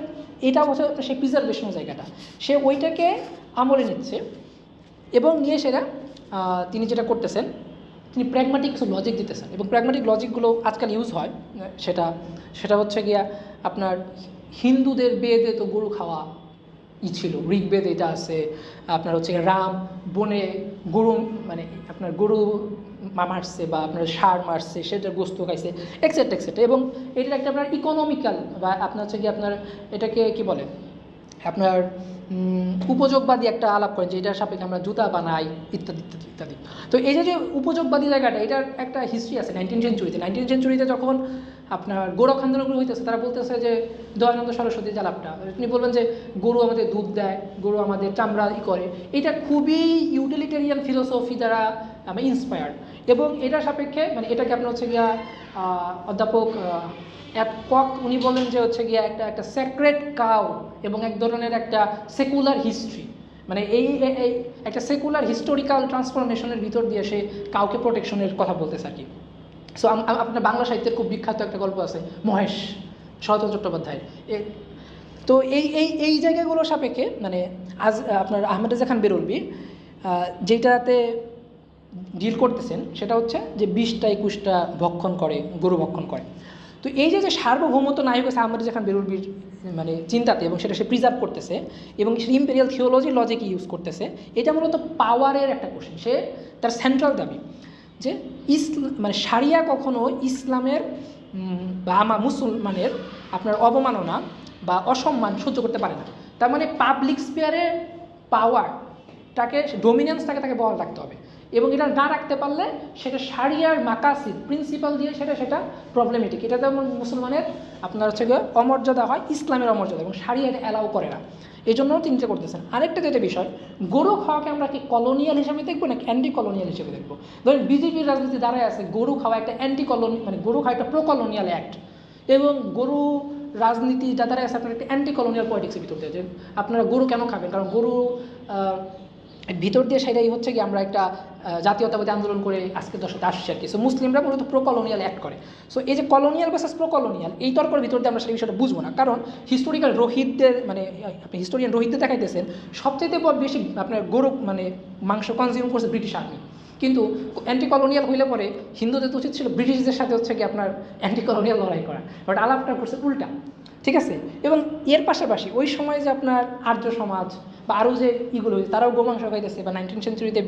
Speaker 1: এটা হচ্ছে সেই প্রিজার্ভেশনের জায়গাটা, সে ওইটাকে আমলে নিচ্ছে, এবং নিয়ে সেটা তিনি যেটা করতেছেন, তিনি প্র্যাগম্যাটিক কিছু লজিক দিতেছেন, এবং প্র্যাগম্যাটিক লজিকগুলো আজকাল ইউজ হয়। সেটা হচ্ছে গিয়া আপনার হিন্দুদের বেদে তো গরু খাওয়া ছিল, ঋগ্বেদ এটা আছে, আপনার হচ্ছে রাম বনে গরু মানে আপনার গরু মারছে, বা আপনার ষাঁড় মারছে, সেটার গোস্ত খাইছে, এক্সেট্রা এক্সেট্রা। এবং এটার একটা আপনার ইকোনমিক্যাল, বা আপনার হচ্ছে কি আপনার এটাকে কি বলে আপনার উপযোগবাদী একটা আলাপ করেন, যে এটার সাপেক্ষে আমরা জুতা বানাই, ইত্যাদি ইত্যাদি ইত্যাদি। তো এই যে উপযোগবাদী জায়গাটা, এটার একটা হিস্ট্রি আছে 19 সেঞ্চুরিতে যখন আপনার গোরক্ষ আন্দোলনগুলো হইতেছে, তারা বলতেছে যে দয়ানন্দ সরস্বতী যে আলাপটা, তিনি বলবেন যে গরু আমাদের দুধ দেয়, গরু আমাদের চামড়া করে। এটা খুবই ইউটিলিটেরিয়ান ফিলোসফি দ্বারা ইন্সপায়ার্ড, এবং এটার সাপেক্ষে মানে এটাকে আপনার হচ্ছে গিয়া অধ্যাপক কক উনি বলেন যে হচ্ছে গিয়া একটা সেক্রেট কাউ, এবং এক ধরনের একটা সেকুলার হিস্ট্রি, মানে এই একটা সেকুলার হিস্টোরিক্যাল ট্রান্সফরমেশনের ভিতর দিয়ে সে কাউকে প্রোটেকশনের কথা বলতেছে আর কি। সো আপনার বাংলা সাহিত্যের খুব বিখ্যাত একটা গল্প আছে মহেশ, শরৎচন্দ্র চট্টোপাধ্যায়ের। তো এই জায়গাগুলোর সাপেক্ষে মানে আজ আপনার আহমেদ রেজা খান বেরলভী যেটাতে ডিল করতেছেন, সেটা হচ্ছে যে 20টা 21টা ভক্ষণ করে, গরু ভক্ষণ করে। তো এই যে সার্বভৌমত্ব নায়ক আছে আহমেদ রেজা খান বেরলভীর মানে চিন্তাতে, এবং সেটা সে প্রিজার্ভ করতেছে, এবং সে ইম্পেরিয়াল থিওলজি লজিক ইউজ করতেছে। এটা মূলত পাওয়ারের একটা কোশ্চেন, সে তার সেন্ট্রাল দাবি যে মানে শারিয়া কখনো ইসলামের বা মুসলমানের আপনার অবমাননা বা অসম্মান সহ্য করতে পারে না। তার মানে পাবলিক স্পেয়ারে পাওয়ারটাকে ডোমিনেন্সটাকে তাকে বহাল রাখতে হবে, এবং এটা না রাখতে পারলে সেটা শারিয়ার মাকাসিদ প্রিন্সিপাল দিয়ে সেটা প্রবলেমেটিক। এটা যেমন মুসলমানের আপনার হচ্ছে গিয়ে অমর্যাদা হয়, ইসলামের অমর্যাদা, এবং শারিয়া এটা অ্যালাউ করে না। এই জন্য চিন্তা করতেছেন। আরেকটা যেটা বিষয়, গরু খাওয়াকে আমরা কি কলোনিয়াল হিসেবে দেখবো নাকি অ্যান্টি কলোনিয়াল হিসেবে দেখবো? ধরেন বিজেপির রাজনীতি দাঁড়ায় আছে গরু খাওয়া একটা অ্যান্টি কলোনি, মানে গরু খাওয়া একটা প্রো কলোনিয়াল অ্যাক্ট, এবং গরু রাজনীতি যা দ্বারা আছে আপনার একটা অ্যান্টি কলোনিয়াল পলিটিক্সের ভিতর দিয়ে, যে আপনারা গরু কেন খাবেন, কারণ গরু ভিতর দিয়ে সেটাই হচ্ছে কি আমরা একটা জাতীয়তাবাদী আন্দোলন করে আজকে দশাতে আসছি আর কি। সো মুসলিমরা মূলত প্রো কলোনিয়াল অ্যাক্ট করে। সো এই যে কলোনিয়াল ভার্সাস প্রো কলোনিয়াল এই তর্কের ভিতর দিয়ে আমরা সেই বিষয়টা বুঝবো না, কারণ হিস্টোরিক্যাল রোহিতদের মানে আপনি হিস্টোরিয়ান রোহিতদের দেখাইতেছেন সবচেয়ে বেশি আপনার গরু মানে মাংস কনজিউম করছে ব্রিটিশ আর্মি, কিন্তু অ্যান্টি কলোনিয়াল হইলে পরে হিন্দুদের তো উচিত ছিল ব্রিটিশদের সাথে হচ্ছে কি আপনার অ্যান্টি কলোনিয়াল লড়াই করা, বাট আলাপটা করছে উল্টা, ঠিক আছে। এবং এর পাশাপাশি ওই সময় যে আপনার আর্য সমাজ বা আরও যে ইগুলো তারাও গোমাংস খাইতেছে, বা 19th সেঞ্চুরিতে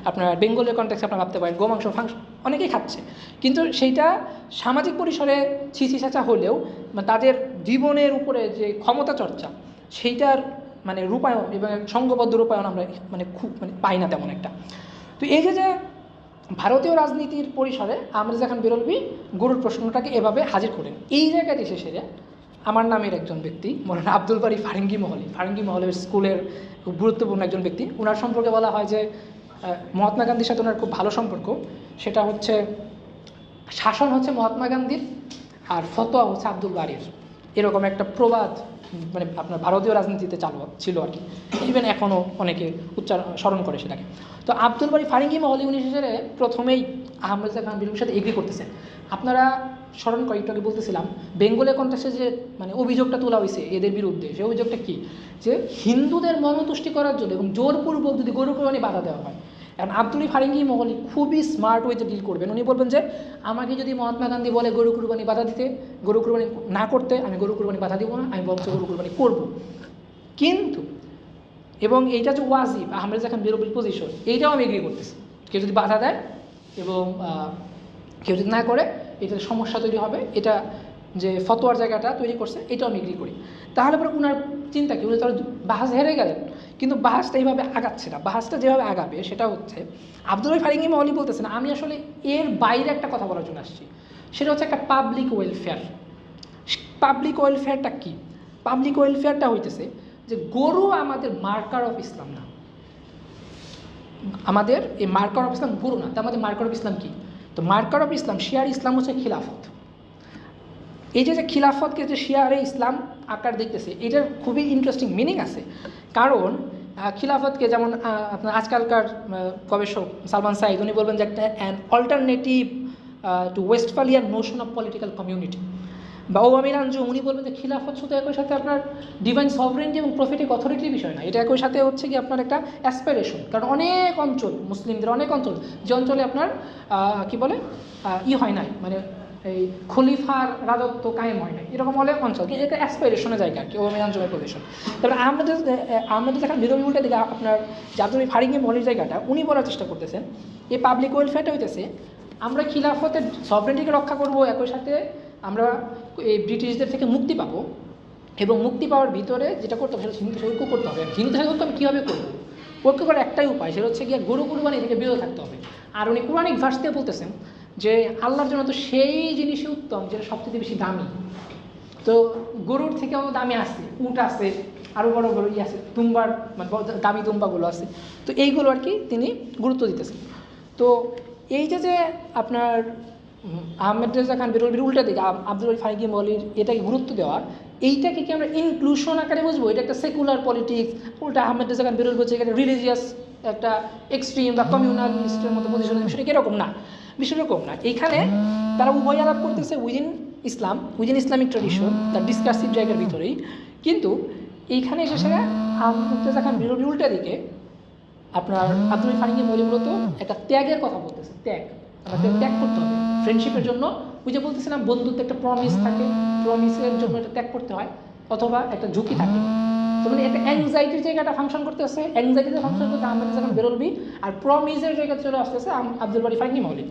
Speaker 1: আপনার বেঙ্গলের কন্টেক্সে আপনার ভাবতে পারেন গোমাংস ফাংস অনেকেই খাচ্ছে, কিন্তু সেইটা সামাজিক পরিসরে ছিছি ছাঁচা হলেও তাদের জীবনের উপরে যে ক্ষমতা চর্চা সেইটার মানে রূপায়ণ এবং সংঘবদ্ধ রূপায়ণ আমরা মানে খুব মানে পাই না তেমন একটা। তো এই যে ভারতীয় রাজনীতির পরিসরে আমরেজা খান বেরলভী গরুর প্রশ্নটাকে এভাবে হাজির করেন। এই জায়গাতে এসে আমার নামের একজন ব্যক্তি মৌলানা আব্দুল বারী ফারিঙ্গি মহলের স্কুলের খুব গুরুত্বপূর্ণ একজন ব্যক্তি, ওনার সম্পর্কে বলা হয় যে মহাত্মা গান্ধীর সাথে ওনার খুব ভালো সম্পর্ক, সেটা হচ্ছে শাসন হচ্ছে মহাত্মা গান্ধীর আর ফতোয়া হচ্ছে আব্দুল বারীর, এরকম একটা প্রবাদ মানে আপনার ভারতীয় রাজনীতিতে চালু ছিল আর কি, ইভেন এখনও অনেকে স্মরণ করে সেটাকে। তো আব্দুল বারী ফারিঙ্গি মহলি উনি শেষে প্রথমেই আহমেদা খান বেরলভীর সাথে এগ্রি করতেছেন। আপনারা স্মরণ করে একটু আগে বলতেছিলাম বেঙ্গলের কন্টেক্সে যে মানে অভিযোগটা তোলা হয়েছে এদের বিরুদ্ধে, সেই অভিযোগটা কী যে হিন্দুদের মনতুষ্টি করার জন্য এবং জোরপূর্বক যদি গরু কোরবানি বাধা দেওয়া হয়। এখন আব্দুল ফারিঙ্গি মহলি খুবই স্মার্ট ওয়েতে ডিল করবেন, উনি বলবেন যে আমাকে যদি মহাত্মা গান্ধী বলে গরু কুরবানি বাধা দিতে, গরু কুরবানি না করতে, আমি গরু কুরবানি বাধা দিব না, আমি বলছি গরু কুরবানি করব। কিন্তু এবং এইটা যে ওয়াজিব আহমেদা খান বেরলভীর পজিশন, এইটাও আমি এগ্রি করতেছি, কেউ যদি বাধা দেয় এবং কেউ যদি না করে এটাতে সমস্যা তৈরি হবে, এটা যে ফতোয়ার জায়গাটা তৈরি করছে এটাও আমি এগ্রি করি। তাহলে পরে ওনার চিন্তা কি, উনি তাহলে বাহাজ হেরে গেলেন, কিন্তু বাহাজটা এইভাবে আগাচ্ছে না, বাহাজটা যেভাবে আগাবে সেটা হচ্ছে আব্দুল বারী ফারিঙ্গি মহলি বলতেছেন আমি আসলে এর বাইরে একটা কথা বলার জন্য আসছি, সেটা হচ্ছে একটা পাবলিক ওয়েলফেয়ার। পাবলিক ওয়েলফেয়ারটা কী? পাবলিক ওয়েলফেয়ারটা হইতেছে যে গরু আমাদের মার্কার অফ ইসলাম না, আমাদের এই মার্কার অফ ইসলাম গরু না, তা আমাদের মার্কার অফ ইসলাম কী? তো মার্কার অফ ইসলাম শিয়ার ইসলাম হচ্ছে খিলাফত। এই যে খিলাফতকে যে শিয়ারে ইসলাম আকার দেখতেছে এটার খুবই ইন্টারেস্টিং মিনিং আছে, কারণ খিলাফতকে যেমন আপনার আজকালকার গবেষক সালমান সাইদ উনি বলবেন যে একটা an alternative to Westphalian notion of political community, বা ওবামির আঞ্জু উনি বলবেন যে খিলাফত শুধু একই সাথে আপনার ডিভাইন সভরেন্টি এবং প্রফিটিক অথরিটির বিষয় না, এটা একই সাথে হচ্ছে কি আপনার একটা অ্যাসপিরেশন, কারণ অনেক অঞ্চল মুসলিমদের অনেক অঞ্চল যে অঞ্চলে আপনার কী বলে হয় নাই মানে এই খলিফার রাজত্ব কায়েম হয় নাই, এরকম অনেক অঞ্চল কি এটা অ্যাসপিরেশনের জায়গা আর কি ওবামির আঞ্জুমের পজিশন। তারপরে আমাদের যখন বিরোধী উল্টে দিকে আপনার আব্দুল ফারিঙ্গি মহলির জায়গাটা উনি বলার চেষ্টা করতেছেন এই পাবলিক ওয়েলফেয়ারটা হইতেছে আমরা খিলাফতের সভরেন্টিকে রক্ষা করব, একই সাথে আমরা এই ব্রিটিশদের থেকে মুক্তি পাবো, এবং মুক্তি পাওয়ার ভিতরে যেটা করতে হবে সেটা হিন্দু ঐক্য করতে হবে। হিন্দু থেকে ঐক্য আমি কীভাবে করবো? ঐক্য করার একটাই উপায়, সেটা হচ্ছে গিয়ে গরু কুরবানি থেকে বিরত থাকতে হবে। আর উনি কোরআনিক ভার্স দিয়ে বলতেছেন যে আল্লাহর জন্য তো সেই জিনিসই উত্তম যেটা সবচেয়ে বেশি দামি, তো গরুর থেকেও দামি আছে, উট আছে, আরও বড় বড় আছে, তুম্বার মানে দামি তুম্বাগুলো আছে, তো এইগুলো আর কি তিনি গুরুত্ব দিতেছেন। তো এই যে আপনার আহমেদা খান বেরলভীর উল্টা দিকে আব্দুল বারী ফারিঙ্গি মহলির এটাকে গুরুত্ব দেওয়া, এইটাকে কি আমরা ইনক্লুশন আকারে বুঝবো? এটা একটা সেকুলার পলিটিক্স, উল্টা আহমেদা খান বেরলভী বলছে এখানে রিলিজিয়াস একটা এক্সট্রিম বা কমিউনালিস্টের মতো পজিশন, বিষয়টা এরকম না, বিষয় এরকম না। এইখানে তারা উভয় আলাপ করতেছে উইদিন ইসলাম, উইদিন ইসলামিক ট্র্যাডিশন, তার ডিসকাসিভ জায়গার ভিতরেই, কিন্তু এইখানে এসে সেটা আহমেদা খান বেরলভীর উল্টা দিকে আপনার আব্দুল বারী ফারিঙ্গি মহলি মূলত একটা ত্যাগের কথা বলতেছে, ত্যাগ, আমাদের ত্যাগ করতে হবে ফ্রেন্ডশিপের জন্য। ওই যে বলতেছিলাম বন্ধুত্ব একটা প্রমিস থাকে, প্রমিসের জন্য এটা ত্যাগ করতে হয়, অথবা একটা ঝুঁকি থাকে। তো মানে একটা অ্যাংজাইটির জায়গাটা ফাংশন করতেছে, অ্যাংজাইটিতে ফাংশন করতে আহমেদা খান বেরলভী, আর প্রমিসের জায়গা চলে আসতেছে আব্দুল বারী ফারিঙ্গি মহলি।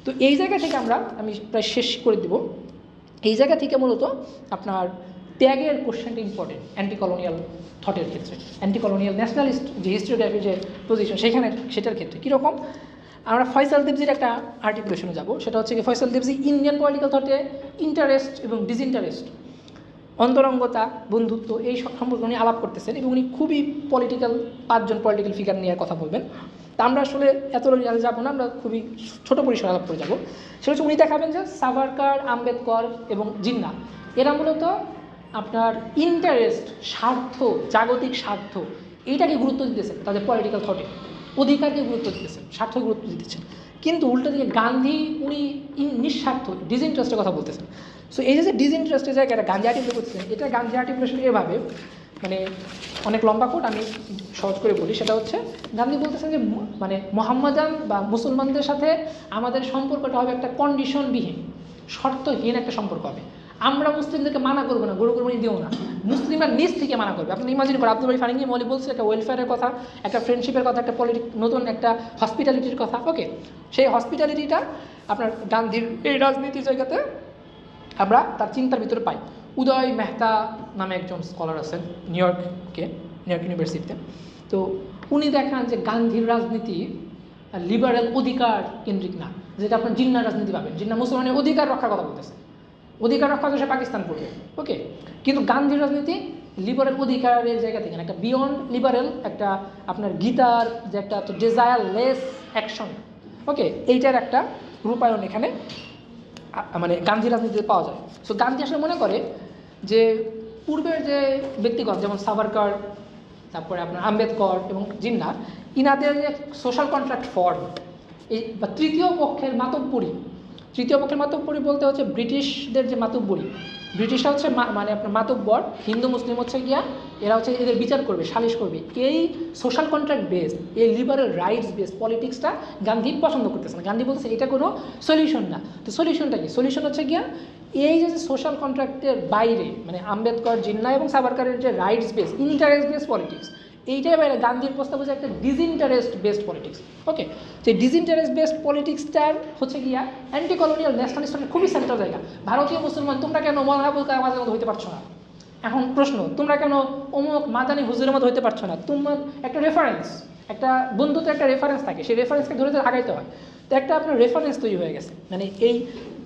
Speaker 1: তো এই জায়গা থেকে আমি প্রায় শেষ করে দেব, এই জায়গা থেকে মূলত আপনার ত্যাগের কোশ্চেনটা ইম্পর্টেন্ট অ্যান্টি কলোনিয়াল থটের ক্ষেত্রে, অ্যান্টি কলোনিয়াল ন্যাশনালিস্ট যে হিস্টোরিওগ্রাফির যে পজিশন সেটার ক্ষেত্রে কীরকম। আমরা ফয়সাল দেবজির একটা আর্টিকুলেশনে যাব, সেটা হচ্ছে কি ফয়সাল দেবজি ইন্ডিয়ান পলিটিক্যাল থটে ইন্টারেস্ট এবং ডিসইন্টারেস্ট, অন্তরঙ্গতা, বন্ধুত্ব এই সম্পর্কে উনি আলাপ করতেছেন, এবং উনি খুবই পলিটিক্যাল 5জন পলিটিক্যাল ফিগার নিয়ে কথা বলবেন। তা আমরা আসলে এত যাবো না, আমরা খুবই ছোটো পরিসরে আলাপ করে যাবো। সেটা হচ্ছে উনি দেখাবেন যে সাভারকার, আম্বেদকর এবং জিন্নাহ এরা মূলত আপনার ইন্টারেস্ট, স্বার্থ, জাগতিক স্বার্থ এইটাকে গুরুত্ব দিতেছেন তাদের পলিটিক্যাল থটে, অধিকারকে গুরুত্ব দিতেছেন, স্বার্থকে গুরুত্ব দিতেছেন। কিন্তু উল্টো দিকে গান্ধী উনি নিঃস্বার্থ ডিসইন্টারেস্টের কথা বলতেছেন। সো এই যে ডিসইন্টারেস্টের জায়গাটা গান্ধী আর্টিকুলেট করতেছেন, এটা গান্ধী আর্টিকুলেশন এভাবে, মানে অনেক লম্বা কোট, আমি সহজ করে বলি। সেটা হচ্ছে গান্ধী বলতেছেন যে মানে মোহাম্মদান বা মুসলমানদের সাথে আমাদের সম্পর্কটা হবে একটা কন্ডিশনবিহীন, শর্তহীন একটা সম্পর্ক হবে। আমরা মুসলিমদেরকে মানা করবো না, গরু কোরবানি দিও না, মুসলিমরা নিজ থেকে মানা করবে। আপনি ইমাজিন করেন, আব্দুল বারী ফারিঙ্গি মৌলী বলছে একটা ওয়েলফেয়ারের কথা, একটা ফ্রেন্ডশিপের কথা, একটা নতুন একটা হসপিটালিটির কথা। ওকে, সেই হসপিটালিটিটা আপনার গান্ধীর এই রাজনীতির জায়গাতে আমরা তার চিন্তার ভিতরে পাই। উদয় মেহতা নামে একজন স্কলার আছেন নিউ ইয়র্ক ইউনিভার্সিটিতে। তো উনি দেখান যে গান্ধীর রাজনীতি লিবারেল অধিকার কেন্দ্রিক না, যেটা আপনার জিন্নার রাজনীতি পাবেন। জিন্না মুসলমানের অধিকার রক্ষার কথা বলতেছে, অধিকার রক্ষা তো সে পাকিস্তান করবে। ওকে, কিন্তু গান্ধীর রাজনীতি লিবারেল অধিকারের জায়গা থেকে না, একটা বিয়ন্ড লিবারেল, একটা আপনার গীতার যে একটা ডিজায়ারলেস অ্যাকশন। ওকে, এইটার একটা রূপায়ণ এখানে মানে গান্ধী রাজনীতিতে পাওয়া যায়। সো গান্ধী আসলে মনে করে যে পূর্বের যে ব্যক্তিগত, যেমন সাভারকর, তারপরে আপনার আম্বেদকর এবং জিন্না, ইনাদের যে সোশ্যাল কন্ট্রাক্ট ফর্ম, এই বা তৃতীয় পক্ষের মাতব্বরি বলতে হচ্ছে ব্রিটিশদের যে মাতব্বরি, ব্রিটিশরা হচ্ছে মানে আপনার মাতব্বর, হিন্দু মুসলিম হচ্ছে গিয়া এরা হচ্ছে এদের বিচার করবে, সালিশ করবে। এই সোশ্যাল কন্ট্রাক্ট বেস, এই লিবারেল রাইটস বেস পলিটিক্সটা গান্ধী পছন্দ করতেছে না। গান্ধী বলতেছে এটা কোনো সলিউশন না। তো সলিউশনটা কি? সলিউশন হচ্ছে গিয়া এই যে সোশ্যাল কন্ট্রাক্টের বাইরে, মানে আম্বেদকর, জিন্না এবং সাভারকরের যে rights base, interest base politics, এইটাই বাইরে গান্ধীর প্রস্তাব হচ্ছে একটা ডিসইন্টারেস্ট বেসড পলিটিক্স। ওকে, সেই ডিসইন্টারেস্ট বেসড পলিটিক্সটার হচ্ছে গিয়া অ্যান্টি কলোনিয়াল ন্যাশনালিস্টের খুবই সেন্ট্রাল জায়গা। ভারতীয় মুসলমান তোমরা কেন মৌলানা আবুল কালাম আজাদের মতো হইতে পারছো না? এখন প্রশ্ন, তোমরা কেন অমুক মাদানী হুজুরের মতো হইতে পারছো না? তোমার একটা রেফারেন্স, একটা বন্ধুত্বের একটা রেফারেন্স থাকে, সেই রেফারেন্সকে ধরে ধরে আগাইতে হয়। তো একটা আপনার রেফারেন্স তৈরি হয়ে গেছে, মানে এই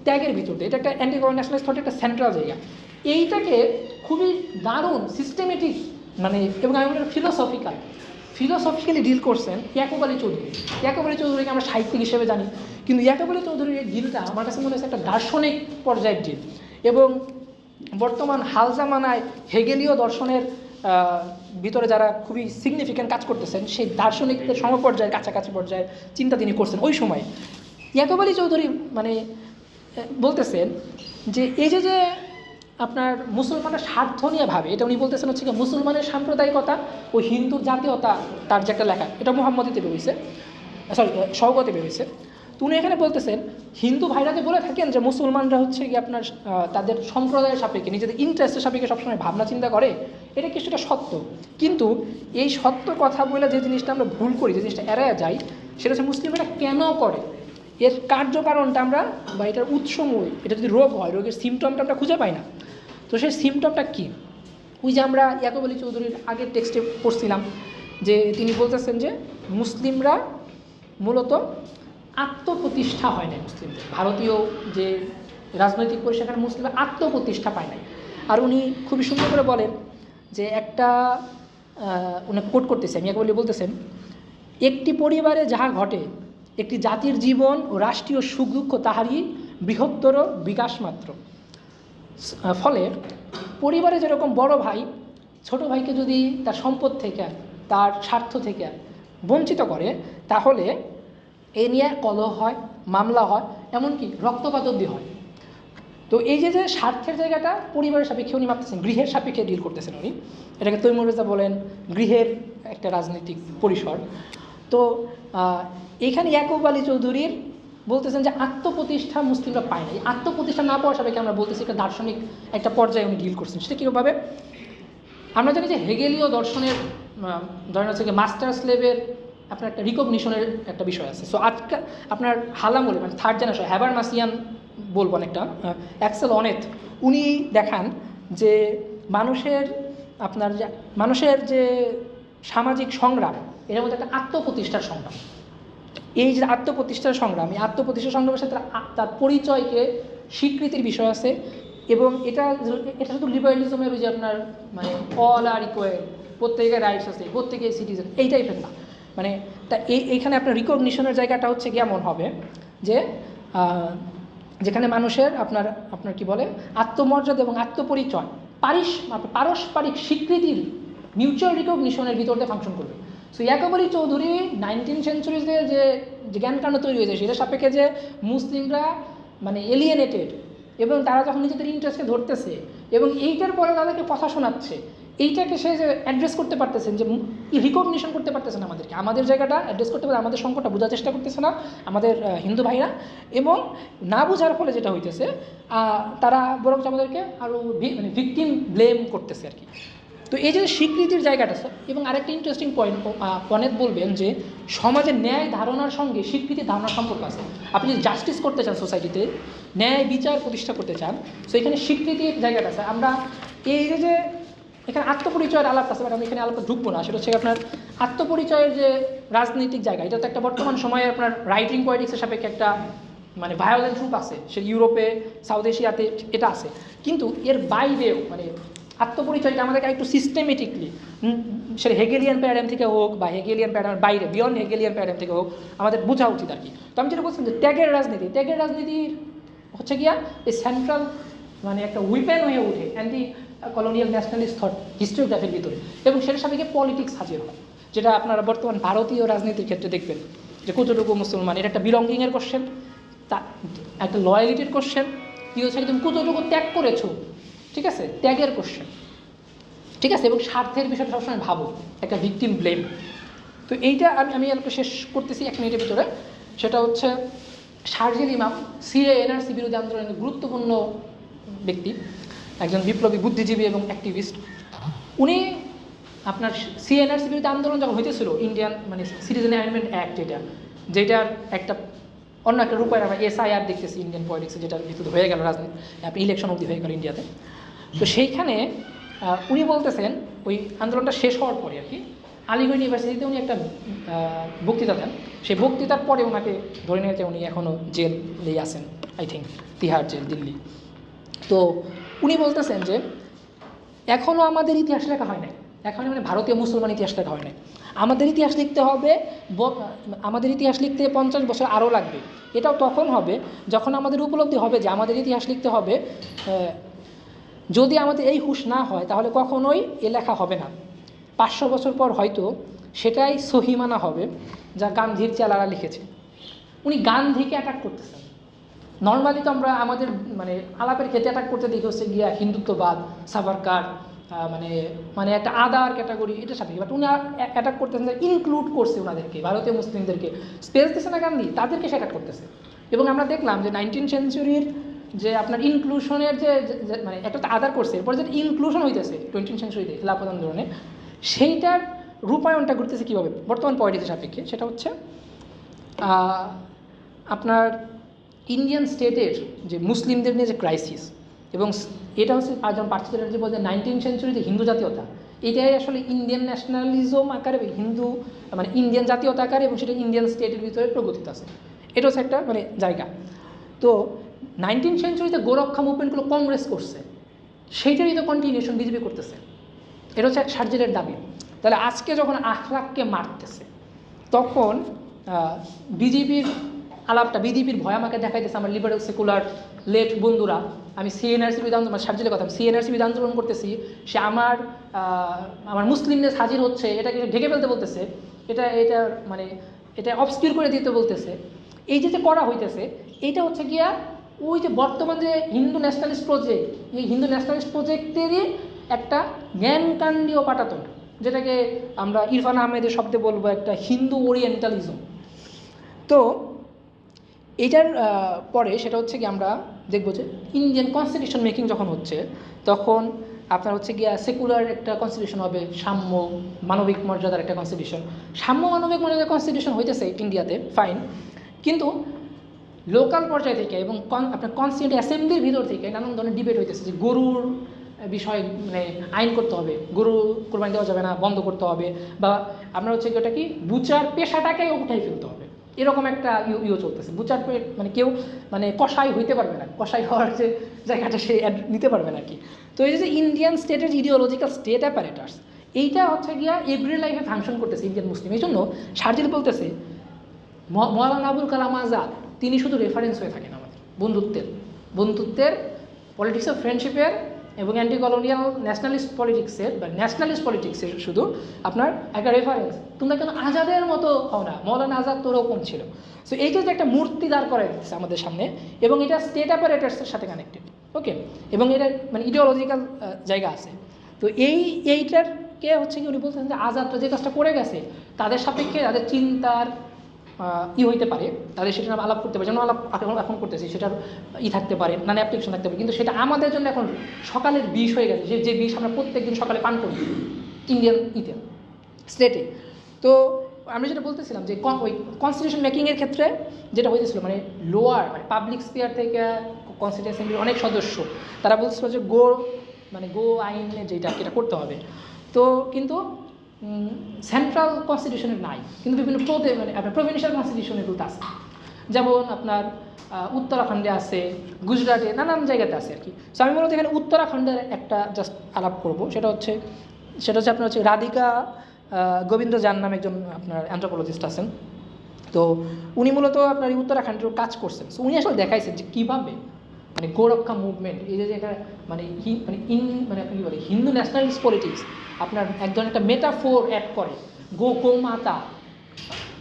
Speaker 1: ত্যাগের ভিতরে এটা একটা অ্যান্টি কলোনিয়াল ন্যাশনালিস্ট থটের একটা সেন্ট্রাল জায়গা। এইটাকে খুবই দারুণ সিস্টেমেটিক, মানে এবং আমি বলি ফিলোসফিক্যালি ডিল করছেন ইয়াকুব আলী চৌধুরী। ইয়াকুব আলী চৌধুরীকে আমরা সাহিত্যিক হিসেবে জানি, কিন্তু ইয়াকুব আলী চৌধুরীর এই ডিলটা আমার কাছে মনে হচ্ছে একটা দার্শনিক পর্যায়ের ডিল। এবং বর্তমান হাল জামানায় হেগেলীয় দর্শনের ভিতরে যারা খুবই সিগনিফিক্যান্ট কাজ করতেছেন, সেই দার্শনিকদের সমপর্যায়ের কাছাকাছি পর্যায়ের চিন্তা তিনি করছেন ওই সময়। ইয়াকুব আলী চৌধুরী মানে বলতেছেন যে এই যে আপনার মুসলমানের স্বার্থ নিয়ে ভাবে, এটা উনি বলতেছেন হচ্ছে কি মুসলমানের সাম্প্রদায়িকতা ও হিন্দুর জাতীয়তা, তার যে একটা লেখা, এটা মোহাম্মদীতে বেরোইছে, শওকতে বেরোইছে। তো উনি এখানে বলতেছেন হিন্দু ভাইরা যে বলে থাকেন যে মুসলমানরা হচ্ছে কি আপনার তাদের সম্প্রদায়ের সাপেক্ষে, নিজেদের ইন্টারেস্টের সাপেক্ষে সবসময় ভাবনা চিন্তা করে, এটা কিছুটা সত্য। কিন্তু এই সত্য কথা বলে যে জিনিসটা আমরা ভুল করি, যে জিনিসটা এড়ায় যাই, সেটা হচ্ছে মুসলিমরা কেন করে, এর কার্যকারণটা আমরা, বা এটার উৎসমূল, এটা যদি রোগ হয়, রোগের সিমটমটা আমরা খুঁজে পাই না। তো সেই সিমটমটা কী? ওই যে আমরা ইয়াকুব আলী চৌধুরীর আগের টেক্সটে পড়ছিলাম যে তিনি বলতেছেন যে মুসলিমরা মূলত আত্মপ্রতিষ্ঠা হয় নাই, মুসলিমদের ভারতীয় যে রাজনৈতিক পরিসেখানে মুসলিমরা আত্মপ্রতিষ্ঠা পায় নাই। আর উনি খুবই সুন্দর করে বলেন যে একটা উনি কোট করতেছে, আমি ইয়াকুব আলী বলতেছেন, একটি পরিবারে যাহা ঘটে, একটি জাতির জীবন ও রাষ্ট্রীয় সুখ দুঃখ তাহারই বৃহত্তর বিকাশ মাত্র। ফলে পরিবারে যেরকম বড় ভাই ছোট ভাইকে যদি তার সম্পদ থেকে, তার স্বার্থ থেকে বঞ্চিত করে, তাহলে এ নিয়ে কলহ হয়, মামলা হয়, এমনকি রক্তপাত অবধি হয়। তো এই যে স্বার্থের জায়গাটা পরিবারের সাপেক্ষে উনি ভাবতেছেন, গৃহের সাপেক্ষে ডিল করতেছেন উনি, এটাকে তৈমুর রেজা বলেন গৃহের একটা রাজনৈতিক পরিসর। তো এখানে ইয়াকুব আলী চৌধুরীর বলতেছেন যে আত্মপ্রতিষ্ঠা মুসলিমরা পায় না। এই আত্মপ্রতিষ্ঠা না পাওয়ার সাপেক্ষে আমরা বলতেছি একটা দার্শনিক একটা পর্যায়ে উনি ডিল করছেন। সেটা কীভাবে? আমরা জানি যে হেগেলীয় দর্শনের ধরেন হচ্ছে কি মাস্টার স্লেভের আপনার একটা রিকগনিশনের একটা বিষয় আছে। সো আজকে আপনার হালামলে মানে থার্ড জেনারেশন হ্যাবারমাসিয়ান বলবো অনেকটা, অ্যাক্সেল অনেথ, উনি দেখান যে মানুষের যে সামাজিক সংগ্রাম, এর মধ্যে একটা আত্মপ্রতিষ্ঠার সংগ্রাম। এই যে আত্মপ্রতিষ্ঠার সংগ্রাম, এই আত্মপ্রতিষ্ঠার সংগ্রামের সাথে তার পরিচয়কে স্বীকৃতির বিষয় আছে। এবং এটা শুধু লিবারেলিজমের ওই যে আপনার মানে অল আর ইকুয়াল, প্রত্যেকের রাইটস আছে, প্রত্যেকের সিটিজেন, এই টাইপের না। মানে তা এইখানে আপনার রিকগনিশনের জায়গাটা হচ্ছে কেমন হবে যে যেখানে মানুষের আপনার কি বলে আত্মমর্যাদা এবং আত্মপরিচয় পারস্পরিক স্বীকৃতির মিউচুয়াল রিকগনিশনের ভিতর দিয়ে ফাংশন করবে। সো ইয়াকুব আলী চৌধুরী 19 সেঞ্চুরিতে যে জ্ঞানকাণ্ড তৈরি হয়েছে সেটা সাপেক্ষে যে মুসলিমরা মানে এলিয়েনেটেড এবং তারা যখন নিজেদের ইন্টারেস্টকে ধরতেছে এবং এইটার পরে তাদেরকে কথা শোনাচ্ছে, এইটাকে সে যে অ্যাড্রেস করতে পারতেছেন, যে রিকগনিশন করতে পারতেছে না আমাদেরকে, আমাদের জায়গাটা অ্যাড্রেস করতে পারে, আমাদের সংকটটা বোঝার চেষ্টা করতেছে না আমাদের হিন্দু ভাইরা, এবং না বোঝার ফলে যেটা হইতেছে তারা বরঞ্চ আমাদেরকে আরও মানে ভিকটিম ব্লেম করতেছে আর কি। তো এই যে স্বীকৃতির জায়গাটা স্যার, এবং আরেকটা ইন্টারেস্টিং পয়েন্ট পনেত বলবেন যে সমাজের ন্যায় ধারণার সঙ্গে স্বীকৃতির ধারণার সম্পর্ক আছে। আপনি যদি জাস্টিস করতে চান সোসাইটিতে, ন্যায় বিচার প্রতিষ্ঠা করতে চান, সো এখানে স্বীকৃতির জায়গাটা আছে। আমরা এই যে এখানে আত্মপরিচয়ের আলাপ আছে, বাট আমি এখানে আলাপটা ঢুকবো না, সেটা হচ্ছে আপনার আত্মপরিচয়ের যে রাজনৈতিক জায়গা, এটা তো একটা বর্তমান সময়ে আপনার রাইটিং পলিটিক্সের সাপেক্ষে একটা মানে ভায়োলেন্ট রূপ আছে, সে ইউরোপে সাউথ এশিয়াতে এটা আছে, কিন্তু এর বাইরেও মানে আত্মপরিচয়টা আমাদেরকে একটু সিস্টেমেটিকলি সেটা হেগেলিয়ান প্যারাডাইম থেকে হোক বা হেগেলিয়ান প্যারাডাইমের বাইরে বিয়ন্ড হেগেলিয়ান প্যারাডাইম থেকে হোক আমাদের বোঝা উচিত আর কি। তো আমি যেটা বলছিলাম যে ত্যাগের রাজনীতির হচ্ছে গিয়া এই সেন্ট্রাল মানে একটা উইপেন হয়ে ওঠে অ্যান্টি কলোনিয়াল ন্যাশনালিস্ট থট হিস্টোগ্রাফির ভিতরে, এবং সেটার সাপেক্ষে পলিটিক্স হাজির হয়, যেটা আপনারা বর্তমান ভারতীয় রাজনীতির ক্ষেত্রে দেখবেন যে কতটুকু মুসলমান, এটা একটা বিলঙ্গিংয়ের কোশ্চেন, তা একটা লয়ালিটির কোশ্চেন, কী হচ্ছে তুমি কতটুকু ত্যাগ করেছো, ঠিক আছে, ত্যাগের কোশ্চেন, ঠিক আছে, এবং স্বার্থের বিষয়টা সবসময় ভাবো, একটা ভিকটিম ব্লেম। তো এইটা আমি আলোচনা শেষ করতেছি 1 মিনিটের ভিতরে। সেটা হচ্ছে শারজিল ইমাম সিএএনআরসি বিরোধী আন্দোলনের গুরুত্বপূর্ণ ব্যক্তি, একজন বিপ্লবী বুদ্ধিজীবী এবং অ্যাক্টিভিস্ট। উনি আপনার সিএএনআরসি বিরোধী আন্দোলন যখন হইতেছিল, ইন্ডিয়ান মানে সিটিজেন অ্যামেন্ডমেন্ট অ্যাক্ট, যেটার একটা অন্য একটা রূপায় আমরা এসআইআর দেখতেছি ইন্ডিয়ান পলিটিক্সে, যেটার ভিতরে হয়ে গেল রাজনীতি, আপনি ইলেকশন অবধি হয়ে গেল ইন্ডিয়াতে। তো সেইখানে উনি বলতেছেন ওই আন্দোলনটা শেষ হওয়ার পরে আর কি আলিগড় ইউনিভার্সিটিতে উনি একটা বক্তৃতা দেন। সেই বক্তৃতার পরে ওনাকে ধরে নিয়েছে, উনি এখনও জেলেই আছেন, I think Tihar jail, Delhi. তো উনি বলতেছেন যে এখনও আমাদের ইতিহাস লেখা হয় নাই, এখনও মানে ভারতীয় মুসলমান ইতিহাস লেখা হয় নাই, আমাদের ইতিহাস লিখতে হবে, আমাদের ইতিহাস লিখতে 50 বছর আরও লাগবে। এটাও তখন হবে যখন আমাদের উপলব্ধি হবে যে আমাদের ইতিহাস লিখতে হবে, যদি আমাদের এই হুঁশ না হয় তাহলে কখনোই এ লেখা হবে না। 500 বছর পর হয়তো সেটাই সহি মানা হবে যা গান্ধীর চেলারা লিখেছে। উনি গান্ধীকে অ্যাটাক করতেছেন। নর্মালি তো আমরা আমাদের মানে আলাপের ক্ষেত্রে অ্যাটাক করতে দেখে হচ্ছে গিয়া হিন্দুত্ববাদ, সাভারকার, মানে মানে একটা আদার ক্যাটাগরি, এটা সাথে, বাট উনি অ্যাটাক করতেছেন, ইনক্লুড করছে ওনাদেরকে, ভারতীয় মুসলিমদেরকে স্পেস দিচ্ছে না গান্ধী, তাদেরকে সে অ্যাটাক করতেছে। এবং আমরা দেখলাম যে 19 সেঞ্চুরির যে আপনার ইনক্লুশনের যে মানে একটা তো আদার করছে, এরপর যে ইনক্লুশন হইতেছে 20 সেঞ্চুরিতে খিলাফত আন্দোলনে, সেইটার রূপায়ণটা ঘটতেছে কীভাবে বর্তমান পলিটিক্সের সাপেক্ষে, সেটা হচ্ছে আপনার ইন্ডিয়ান স্টেটের যে মুসলিমদের নিয়ে যে ক্রাইসিস, এবং এটা হচ্ছে যেমন পার্থ চ্যাটার্জি বলছে 19 সেঞ্চুরিতে হিন্দু জাতীয়তা, এটাই আসলে ইন্ডিয়ান ন্যাশনালিজম আকারে হিন্দু মানে ইন্ডিয়ান জাতীয়তা আকারে, এবং সেটা ইন্ডিয়ান স্টেটের ভিতরে প্রগতিতে আছে। এটা হচ্ছে একটা মানে জায়গা। তো 19 সেঞ্চুরিতে গোরক্ষা মুভমেন্টগুলো কংগ্রেস করছে, সেইটারই তো কন্টিনিউশন বিজেপি করতেছে। এটা হচ্ছে শারজিলের দাবি। তাহলে আজকে যখন আখলাককে মারতেছে, তখন বিজেপির আলাপটা, বিজেপির ভয় আমাকে দেখাইতেছে আমার লিবারেল সেকুলার লেফট বন্ধুরা, আমি সিএনআরসি বিরুদ্ধে আন্দোলন, শারজিলের কথা, আমি সিএনআরসি বিরুদ্ধে আন্দোলন করতেছি, সে আমার মুসলিমদের হাজির হচ্ছে, এটাকে ঢেকে ফেলতে বলতেছে, এটা মানে এটা অবস্কিউর করে দিতে বলতেছে। এই যে করা হইতেছে, এইটা হচ্ছে গিয়া ওই যে বর্তমান যে হিন্দু ন্যাশনালিস্ট প্রজেক্ট, এই হিন্দু ন্যাশনালিস্ট প্রজেক্টেরই একটা জ্ঞানকাণ্ডীয় পাটাতন, যেটাকে আমরা ইরফান আহমেদের শব্দে বলবো একটা হিন্দু ওরিয়েন্টালিজম। তো এইটার পরে সেটা হচ্ছে কি আমরা দেখবো যে ইন্ডিয়ান কনস্টিটিউশন মেকিং যখন হচ্ছে, তখন আপনার হচ্ছে গিয়া সেকুলার একটা কনস্টিটিউশন হবে, সাম্য মানবিক মর্যাদার একটা কনস্টিটিউশন, সাম্য মানবিক মর্যাদার কনস্টিটিউশন হইতেছে ইন্ডিয়াতে, ফাইন, কিন্তু লোকাল পর্যায় থেকে এবং আপনার কনস্টিটিউয়েন্ট অ্যাসেম্বলির ভিতর থেকে নানান ধরনের ডিবেট হইতেছে যে গরুর বিষয়ে মানে আইন করতে হবে, গরু কোরবানি দেওয়া যাবে না, বন্ধ করতে হবে, বা আপনার হচ্ছে ওটা কি বুচার পেশাটাকে উঠাই ফেলতে হবে, এরকম একটা ইয়ে চলতেছে। বুচার মানে কেউ মানে কসাই হইতে পারবে না, কসাই হওয়ার যে জায়গাটা সে নিতে পারবে না আর কি। তো এই যে ইন্ডিয়ান স্টেটের ইডিওলজিক্যাল স্টেট অ্যাপারেটাস, এইটা হচ্ছে গিয়া এভরি লাইফে ফাংশন করতেছে ইন্ডিয়ান মুসলিম। এই জন্য শারজিল বলতেছে মৌলানা আবুল কালাম আজাদ তিনি শুধু রেফারেন্স হয়ে থাকেন আমাদের বন্ধুত্বের পলিটিক্স অফ ফ্রেন্ডশিপের এবং অ্যান্টি কলোনিয়াল ন্যাশনালিস্ট পলিটিক্সের শুধু আপনার একটা রেফারেন্স। তোমরা কেন আজাদের মতো হও না, মৌলানা আজাদ তো ওরকম ছিল। সো এইটা যে একটা মূর্তি দাঁড় করে দিচ্ছে আমাদের সামনে, এবং এটা স্টেট অ্যাপারেটাসের সাথে কানেক্টেড, ওকে, এবং এটা মানে ইডিওলজিক্যাল জায়গা আছে। তো এইটারকে হচ্ছে কি উনি বলছেন যে আজাদরা যে কাজটা করে গেছে তাদের সাপেক্ষে তাদের চিন্তার হইতে পারে, তাদের সেটা আলাপ করতে পারে, যেমন আলাপ এখন করতেছি সেটার থাকতে পারে, নানা অ্যাপ্লিকেশন থাকতে পারে, কিন্তু সেটা আমাদের জন্য এখন সকালের বিষ হয়ে গেছে, যে বিষ আমরা প্রত্যেকদিন সকালে পান করি ইন্ডিয়ান স্টেটে। তো আমি যেটা বলতেছিলাম যে ওই কনস্টিটিউশন মেকিংয়ের ক্ষেত্রে যেটা হয়েছিল মানে লোয়ার মানে পাবলিক স্পিয়ার থেকে কনস্টিটিউশন অ্যাসেম্বলির অনেক সদস্য তারা বলছিল যে গো আইনে যেটা এটা করতে হবে। তো কিন্তু সেন্ট্রাল কনস্টিটিউশনের নাই, কিন্তু বিভিন্ন মানে আপনার প্রভিন্সিয়াল কনস্টিটিউশনের রুট আছে, যেমন আপনার উত্তরাখণ্ডে আছে, গুজরাটে, নানান জায়গাতে আছে আর কি। সো আমি মূলত এখানে উত্তরাখণ্ডের একটা জাস্ট আলাপ করবো, সেটা হচ্ছে আপনার হচ্ছে রাধিকা গোবিন্দ জান নামে একজন আপনার অ্যান্থ্রোপোলজিস্ট আছেন। তো উনি মূলত আপনার উত্তরাখণ্ডের কাজ করছেন। সো উনি আসলে দেখাইছেন যে কীভাবে মানে গোরক্ষা মুভমেন্ট, এই যে এটা মানে মানে আপনি কী বলে হিন্দু ন্যাশনালিস্ট পলিটিক্স আপনার এক ধরনের একটা মেটাফোর অ্যাড করে, গো মাতা,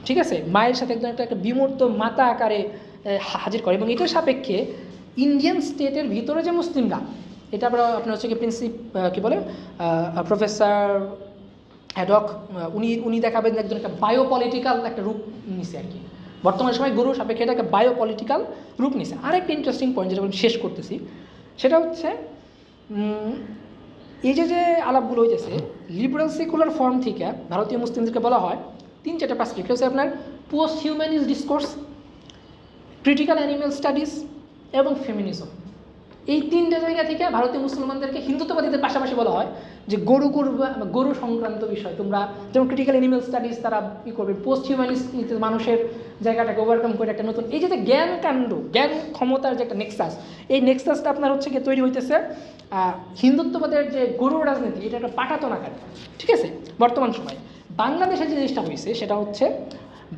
Speaker 1: ঠিক আছে, মায়ের সাথে একদম একটা বিমূর্ত মাতা আকারে হাজির করে, এবং এটার সাপেক্ষে ইন্ডিয়ান স্টেটের ভিতরে যে মুসলিমরা, এটা আপনার হচ্ছে কি কী বলে প্রফেসর অ্যাডক উনি দেখাবেন একজন একটা বায়োপলিটিক্যাল একটা রূপ নিছে আর কি। বর্তমান সময় গুরু সাপেক্ষে এটা একটা বায়োপলিটিক্যাল রূপ নিছে। আরেকটা ইন্টারেস্টিং পয়েন্ট যেটা আমি শেষ করতেছি সেটা হচ্ছে এই যে আলাপগুলো হইতেছে লিবারাল সেকুলার ফর্ম থেকে ভারতীয় মুসলিমদেরকে বলা হয় 3-4টা পার্সপেক্টিভ হচ্ছে আপনার post humanist discourse, critical animal studies এবং ফেমিনিজম। এই 3টে জায়গা থেকে ভারতীয় মুসলমানদেরকে হিন্দুত্ববাদীদের পাশাপাশি বলা হয় যে গরু সংক্রান্ত বিষয় তোমরা, যেমন ক্রিটিক্যাল অ্যানিম্যাল স্টাডিজ তারা কী করবে, পোস্ট হিউম্যানিস্ট মানুষের জায়গাটাকে ওভারকাম করে একটা নতুন এই যে জ্ঞান ক্ষমতার যে একটা নেক্সাস, এই নেক্সাসটা আপনার হচ্ছে গিয়ে তৈরি হইতেছে হিন্দুত্ববাদের যে গরুর রাজনীতি, এটা একটা পাঠাতন আকার, ঠিক আছে। বর্তমান সময়ে বাংলাদেশে যে জিনিসটা হয়েছে সেটা হচ্ছে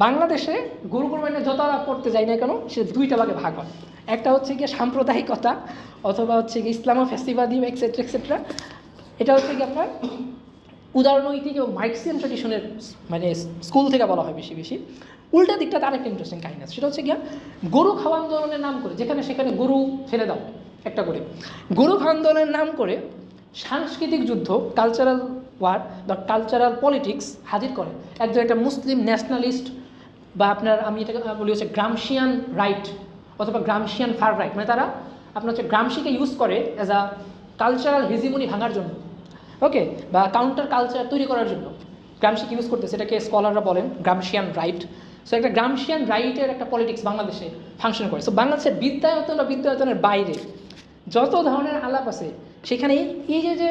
Speaker 1: বাংলাদেশে গরু কোরবানি যত আলাপ করতে যাই না কেন সে 2টা ভাগে ভাগ হয়। একটা হচ্ছে গিয়ে সাম্প্রদায়িকতা অথবা হচ্ছে গিয়ে ইসলামো ফ্যাসিবাদী এক্সেট্রা এক্সেট্রা, এটা হচ্ছে কি আপনার উদারনৈতিক এবং মার্ক্সিয়ান ট্রেডিশনের মানে স্কুল থেকে বলা হয় বেশি। উল্টা দিকটা তার একটা ইন্টারেস্টিং কাহিনী আছে, সেটা হচ্ছে গিয়া গরু খাওয়া আন্দোলনের নাম করে যেখানে সেখানে গরু ফেলে দাও একটা করে, গরু খাওয়া আন্দোলনের নাম করে সাংস্কৃতিক যুদ্ধ, কালচারাল ওয়ার বা কালচারাল পলিটিক্স হাজির করে একজন একটা মুসলিম ন্যাশনালিস্ট বা আপনার আমি এটাকে বলি হচ্ছে গ্রামশিয়ান রাইট অথবা গ্রামশিয়ান ফার রাইট, মানে তারা আপনার হচ্ছে গ্রামশিকে ইউজ করে অ্যাজ আ কালচারাল হেজিমনি ভাঙার জন্য, ওকে, বা কাউন্টার কালচার তৈরি করার জন্য গ্রামশিকে ইউজ করতে, সেটাকে স্কলাররা বলেন গ্রামশিয়ান রাইট। সো একটা গ্রামশিয়ান রাইটের একটা পলিটিক্স বাংলাদেশে ফাংশন করে। সো বাংলাদেশের বিদ্যায়তনের বাইরে যত ধরনের আলাপ আছে সেখানে এই যে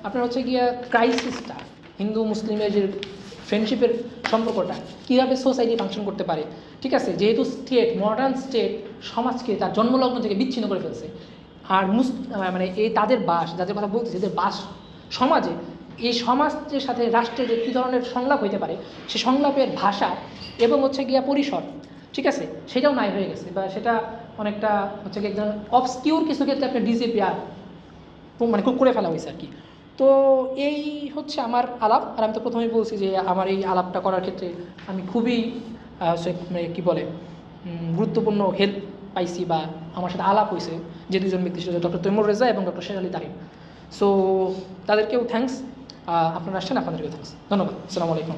Speaker 1: আপনার হচ্ছে গিয়া ক্রাইসিসটা, হিন্দু মুসলিমের যে ফ্রেন্ডশিপের সম্পর্কটা কীভাবে সোসাইটি ফাংশন করতে পারে, ঠিক আছে, যেহেতু মডার্ন স্টেট সমাজকে তার জন্মলগ্ন থেকে বিচ্ছিন্ন করে ফেলছে, আর মানে এই তাদের বাস, যাদের কথা বলতেছে এদের বাস সমাজে, এই সমাজের সাথে রাষ্ট্রের যে কী ধরনের সংলাপ হইতে পারে সে সংলাপের ভাষা এবং হচ্ছে গিয়া পরিসর, ঠিক আছে, সেটাও নাই হয়ে গেছে, বা সেটা অনেকটা হচ্ছে কি একদম অবস্কিউর কিছু ক্ষেত্রে আপনার ডিসিপিআর মানে খুব করে ফেলা হয়েছে আর কি। তো এই হচ্ছে আমার আলাপ, আর আমি তো প্রথমেই বলছি যে আমার এই আলাপটা করার ক্ষেত্রে আমি খুবই মানে কী বলে গুরুত্বপূর্ণ হেল্প পাইছি বা আমার সাথে আলাপ হয়েছে যে 2জন ব্যক্তি, সেটা ডক্টর তৈমুর রেজা এবং ডক্টর শের আলী তারিম। সো তাদেরকেও থ্যাঙ্কস, আপনারা আসছেন, আপনাদেরকেও থ্যাঙ্কস, ধন্যবাদ, আসসালামু আলাইকুম।